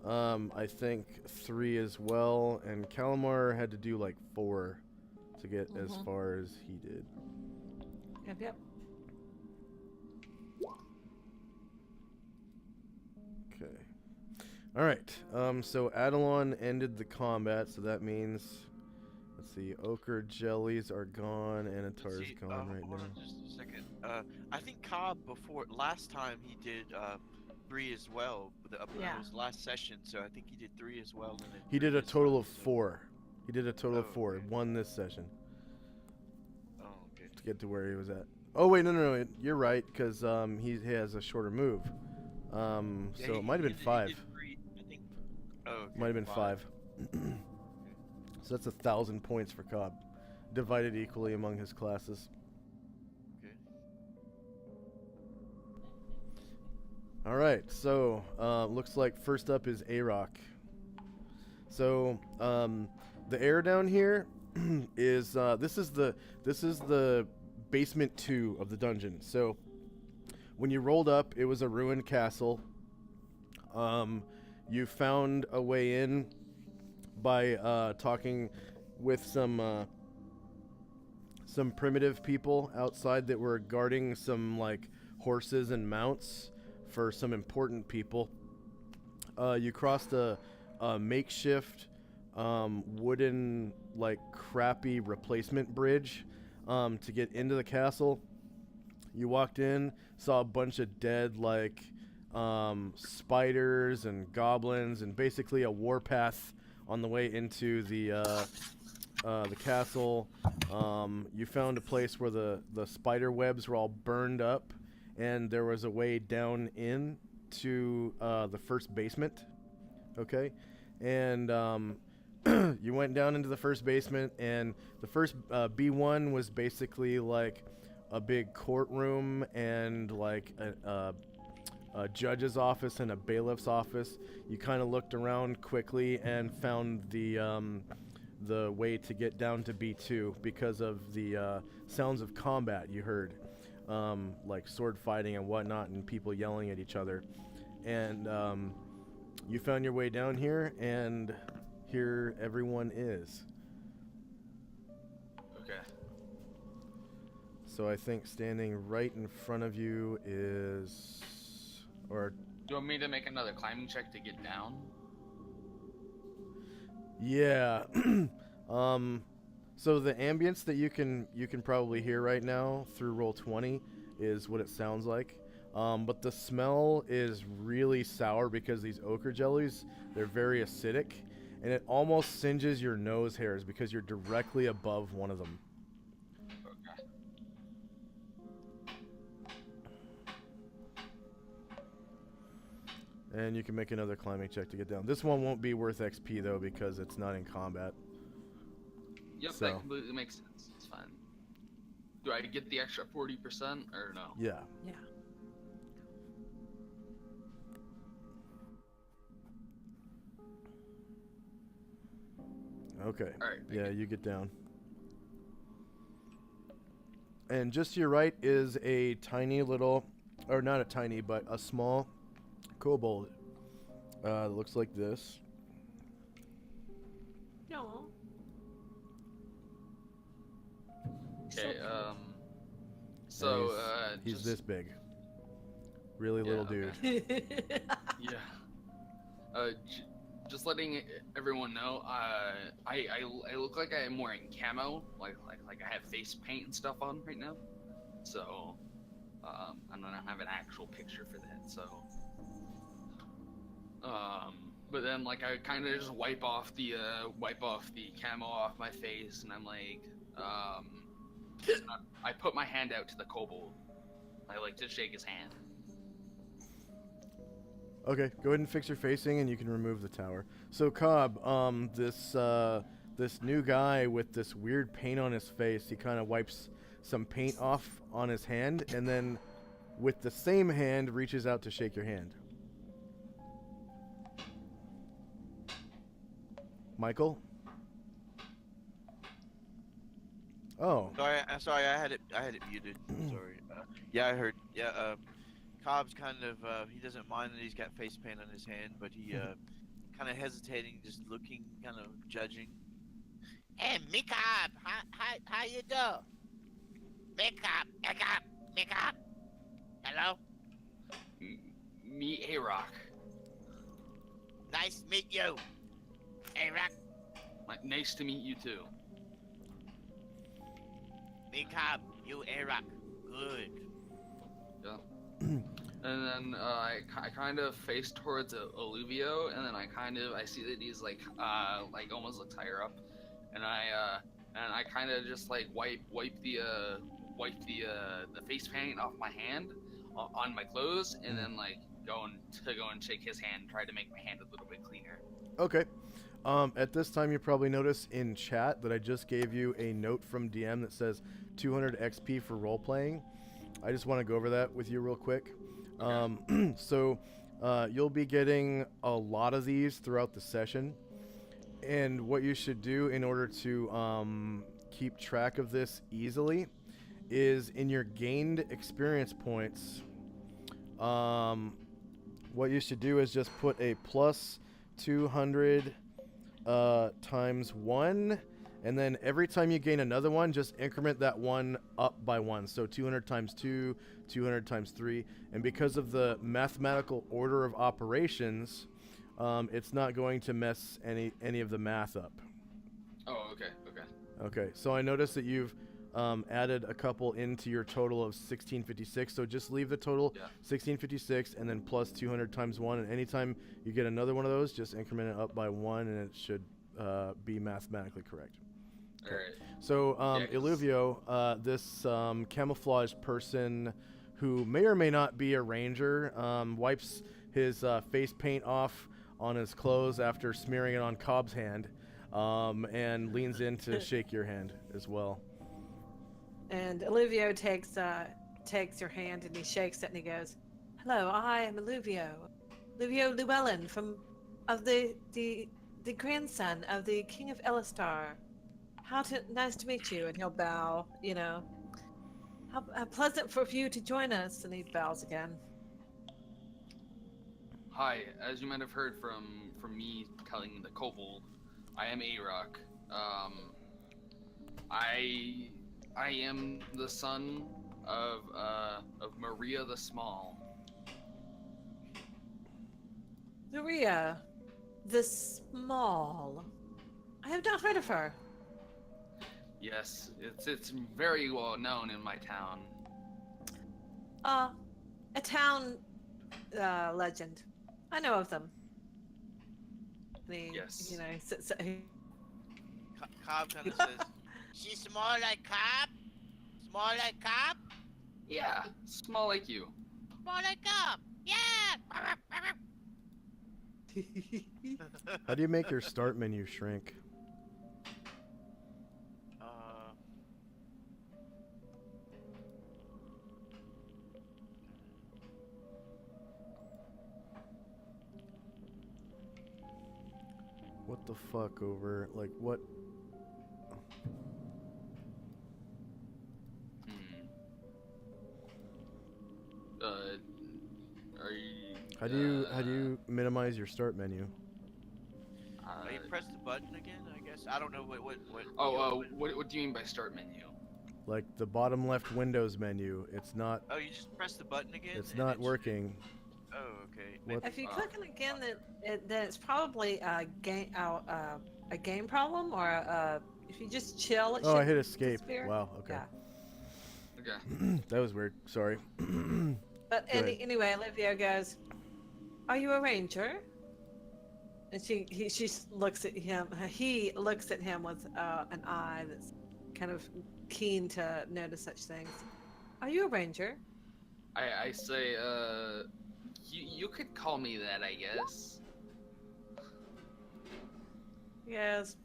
I think 3 as well, and Calamar had to do like 4 to get as far as he did. Yep. Okay. All right. So Adelon ended the combat, so that means, let's see, Ochre jellies are gone, Anatar's See, gone right hold now. on just a second. I think Cobb last time he did 3 as well. Yeah. It was last session, so I think he did 3 as well. And then He did a 3 total as of well, 4. He did a total of Oh, 4. okay. 1 this session Oh, okay. to get to where he was at. Oh wait, no, you're right, because he has a shorter move. Yeah, So it might have been he 5. did 3, I think. Oh, okay, Might have been 5. So that's 1,000 points for Cobb, divided equally among his classes. Okay. All right, so looks like first up is A-Rock. So the air down here is this is the basement 2 of the dungeon. So when you rolled up, it was a ruined castle. You found a way in by talking with some primitive people outside that were guarding some like horses and mounts for some important people. You crossed a makeshift wooden like crappy replacement bridge to get into the castle. You walked in, saw a bunch of dead like spiders and goblins, and basically a warpath on the way into the the castle. You found a place where the spider webs were all burned up, and there was a way down in to the first basement. Okay, and you went down into the first basement, and the first B1 was basically like a big courtroom and like a judge's office and a bailiff's office. You kind of looked around quickly and found the way to get down to B2 because of the sounds of combat you heard, like sword fighting and whatnot and people yelling at each other. And you found your way down here, and here everyone is. Okay. So I think standing right in front of you is... Or... Do you want me to make another climbing check to get down? Yeah. So the ambience that you can probably hear right now through roll 20 is what it sounds like. But the smell is really sour because these ochre jellies, they're very acidic, and it almost singes your nose hairs because you're directly above one of them. Okay. And you can make another climbing check to get down. This one won't be worth XP though because it's not in combat. Yep, So. that completely makes sense. It's fine. Do I get the extra 40% or no? Yeah. Yeah. Okay. All right. Yeah, you get down. And just to your right is a tiny little, or not a tiny, but a small kobold. That looks like this. No. Okay. So He's just, this big. Really little dude. okay. Yeah. Just letting everyone know, I look like I'm wearing camo, like I have face paint and stuff on right now. So, I don't have an actual picture for that. So, but then like I kind of just wipe off the camo off my face, and I'm like, I put my hand out to the kobold. I like to shake his hand. Okay, go ahead and fix your facing, and you can remove the tower. So Cobb, this new guy with this weird paint on his face, he kind of wipes some paint off on his hand, and then with the same hand reaches out to shake your hand. Michael? Oh. Sorry, I had it muted. Sorry. Yeah, I heard. Yeah, Cobb's kind of he doesn't mind that he's got face paint on his hand, but he kind of hesitating, just looking, kind of judging. Hey, me Cobb, how you do? Me Cobb. Hello. Me, A-Rock. Nice to meet you. Hey, Rock. Nice to meet you too. Me Cobb, you A-Rock. Good. Yeah. And then I kind of face towards Oluvio, and then I see that he's like almost looks higher up, and I kind of just like wipe the face paint off my hand on my clothes, and then like go and shake his hand, try to make my hand a little bit cleaner. Okay. At this time, you probably notice in chat that I just gave you a note from DM that says 200 XP for role playing. I just want to go over that with you real quick. Okay. So you'll be getting a lot of these throughout the session, and what you should do in order to keep track of this easily is in your gained experience points. What you should do is just put a plus 200 times 1, and then every time you gain another one, just increment that one up by 1. So 200 times 2, 200 times 3, and because of the mathematical order of operations, it's not going to mess any of the math up. Oh, okay. Okay, so I noticed that you've added a couple into your total of 1656, so just leave the total 1656 and then plus 200 times 1, and anytime you get another one of those, just increment it up by 1, and it should be mathematically correct. Okay. Alright. So, Yeah, 'cause- Illuvio, this camouflaged person who may or may not be a ranger, wipes his face paint off on his clothes after smearing it on Cobb's hand, and leans in to shake your hand as well. And Olivio takes your hand and he shakes it and he goes, "Hello, I am Olivio Llewellyn of the grandson of the King of Elistar. Nice to meet you." And he'll bow. How pleasant for you to join us. And he bows again. Hi, as you might have heard from me telling the kobold, I am Arok. I am the son of Maria the Small. Maria, the Small. I have not heard of her. Yes, it's very well known in my town. A town legend. I know of them. And he, Yes. Cobb kind of says, She's small like Cobb? Small like Cobb? Yeah, small like you. Small like Cobb. Yeah! How do you make your start menu shrink? What the fuck over? Like, what? Are you? How do you minimize your start menu? you press the button again, I guess? I don't know what What do you mean by start menu? Like the bottom left Windows menu, it's not. Oh, you just press the button again? It's and not working. Oh, okay. What? If you click it again, then it's probably a game problem, or if you just chill, it Oh, I should hit escape. disappear. Wow. Okay. Yeah. Okay. That was weird. Sorry. But Go ahead. anyway, Olivia goes, "Are you a ranger?" And she looks at him. He looks at him with an eye that's kind of keen to notice such things. "Are you a ranger?" I say, you could call me that, I guess. Yes.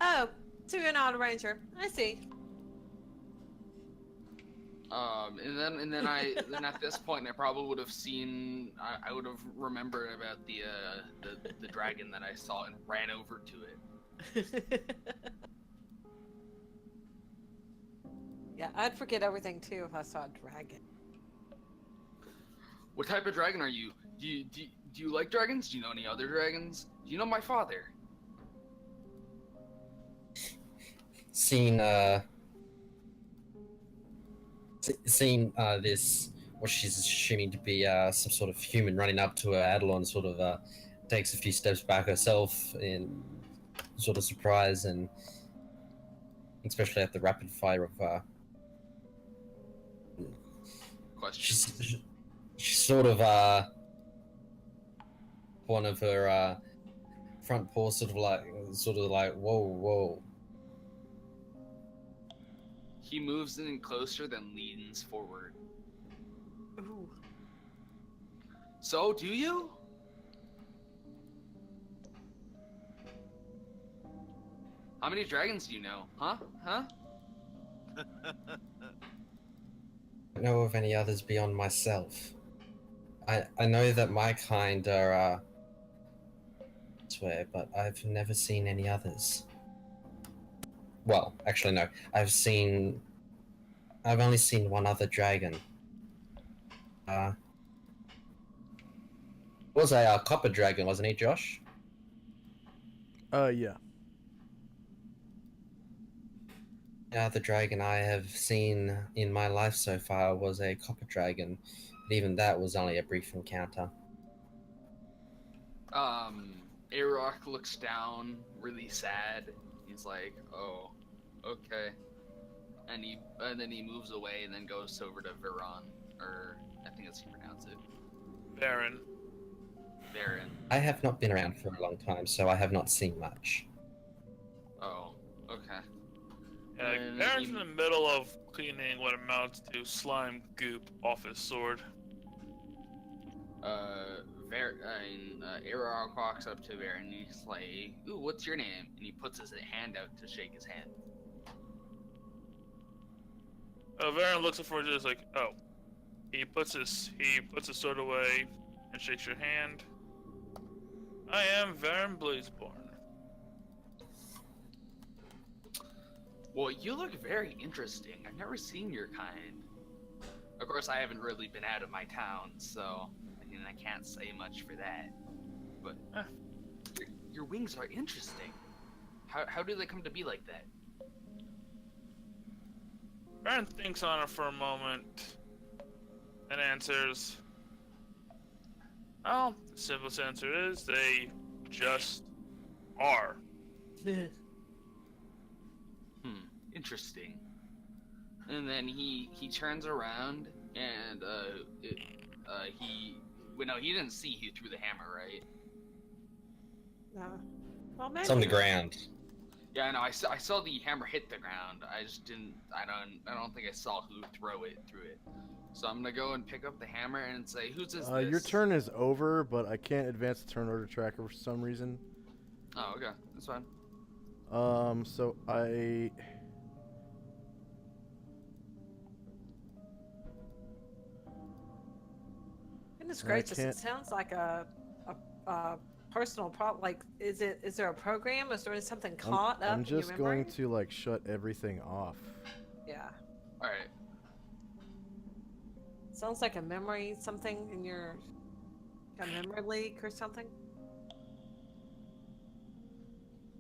"Oh, so you're not a ranger. I see." And then then at this point I probably would have seen, I would have remembered about the dragon that I saw and ran over to it. Yeah, I'd forget everything too if I saw a dragon. What type of dragon are you? Do you like dragons? Do you know any other dragons? Do you know my father? Seen this, what she's assuming to be some sort of human running up to her, Adelon sort of takes a few steps back herself in sort of surprise, and especially at the rapid fire of Questions. she's sort of one of her front paws sort of like whoa. He moves in closer, then leans forward. Ooh. So, do you? How many dragons do you know? Huh? I don't know of any others beyond myself. I know that my kind are swear, but I've never seen any others. Well, actually no. I've only seen one other dragon. Was a copper dragon, wasn't he, Josh? Yeah. The other dragon I have seen in my life so far was a copper dragon, but even that was only a brief encounter. Arok looks down, really sad. He's like, "Oh, okay," and then he moves away and then goes over to Veron, or I think that's how you pronounce it. Baron. Baron. I have not been around for a long time, so I have not seen much. Oh, okay. And Aaron's he- in the middle of cleaning what amounts to slime goop off his sword. Arrow walks up to Baron and he's like, "Ooh, what's your name?" And he puts his hand out to shake his hand. Varen looks for just like, oh. He puts his sword away and shakes your hand. I am Varen Blazeborn. Well, you look very interesting. I've never seen your kind. Of course, I haven't really been out of my town, so I can't say much for that. But your wings are interesting. How do they come to be like that? Varen thinks on it for a moment and answers, well, the simplest answer is they just are. Interesting. And then he turns around and he didn't see you threw the hammer, right? No. Well, maybe. It's on the ground. Yeah, I know. I saw the hammer hit the ground. I just didn't. I don't think I saw who threw it. So I'm gonna go and pick up the hammer and say, "Whose is this?" Your turn is over, but I can't advance the turn order tracker for some reason. Oh, okay, that's fine. So I. Goodness gracious, can't- it sounds like a personal problem. Like, is there a program? Is there something caught up I'm in your just memory? going to like shut everything off. Yeah. All right. Sounds like a memory, something in your a memory leak or something.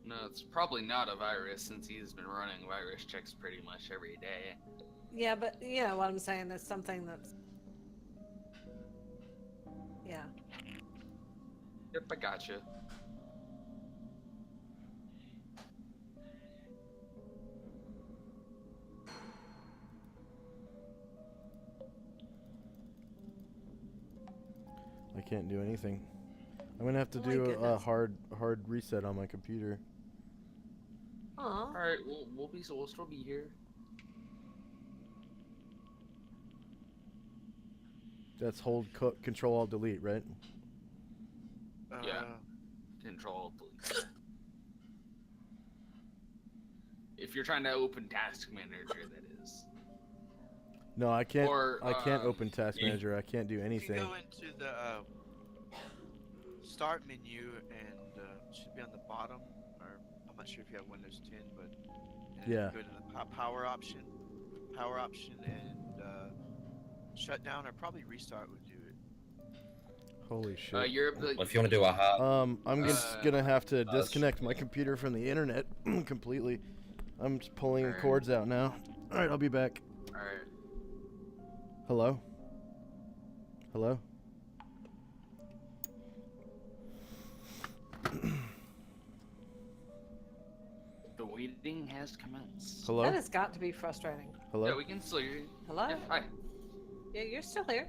No, it's probably not a virus since he's been running virus checks pretty much every day. Yeah, but you know what I'm saying. There's something that's. Yeah. Yep, I gotcha. I can't do anything. I'm gonna have to Oh my do a goodness. hard reset on my computer. Aw. All right, we'll still be here. That's hold control alt delete, right? Yeah. Control delete. If you're trying to open Task Manager, that is. No, I can't. Or, I can't open Task Manager. I can't do You anything. can go into the start menu and it should be on the bottom, or I'm not sure if you have Windows 10, but and Yeah. Go to the power option, and shutdown or probably restart would do it. Holy shit. You're Well, if you want to do a hard, I'm just gonna have to disconnect my computer from the internet completely. I'm just pulling Alright. cords out now. All right, I'll be back. all right. Hello. Hello. The waiting has commenced. Hello. That has got to be frustrating. Hello. Yeah, we can still hear you. Hello? Yeah, hi. Yeah, you're still here.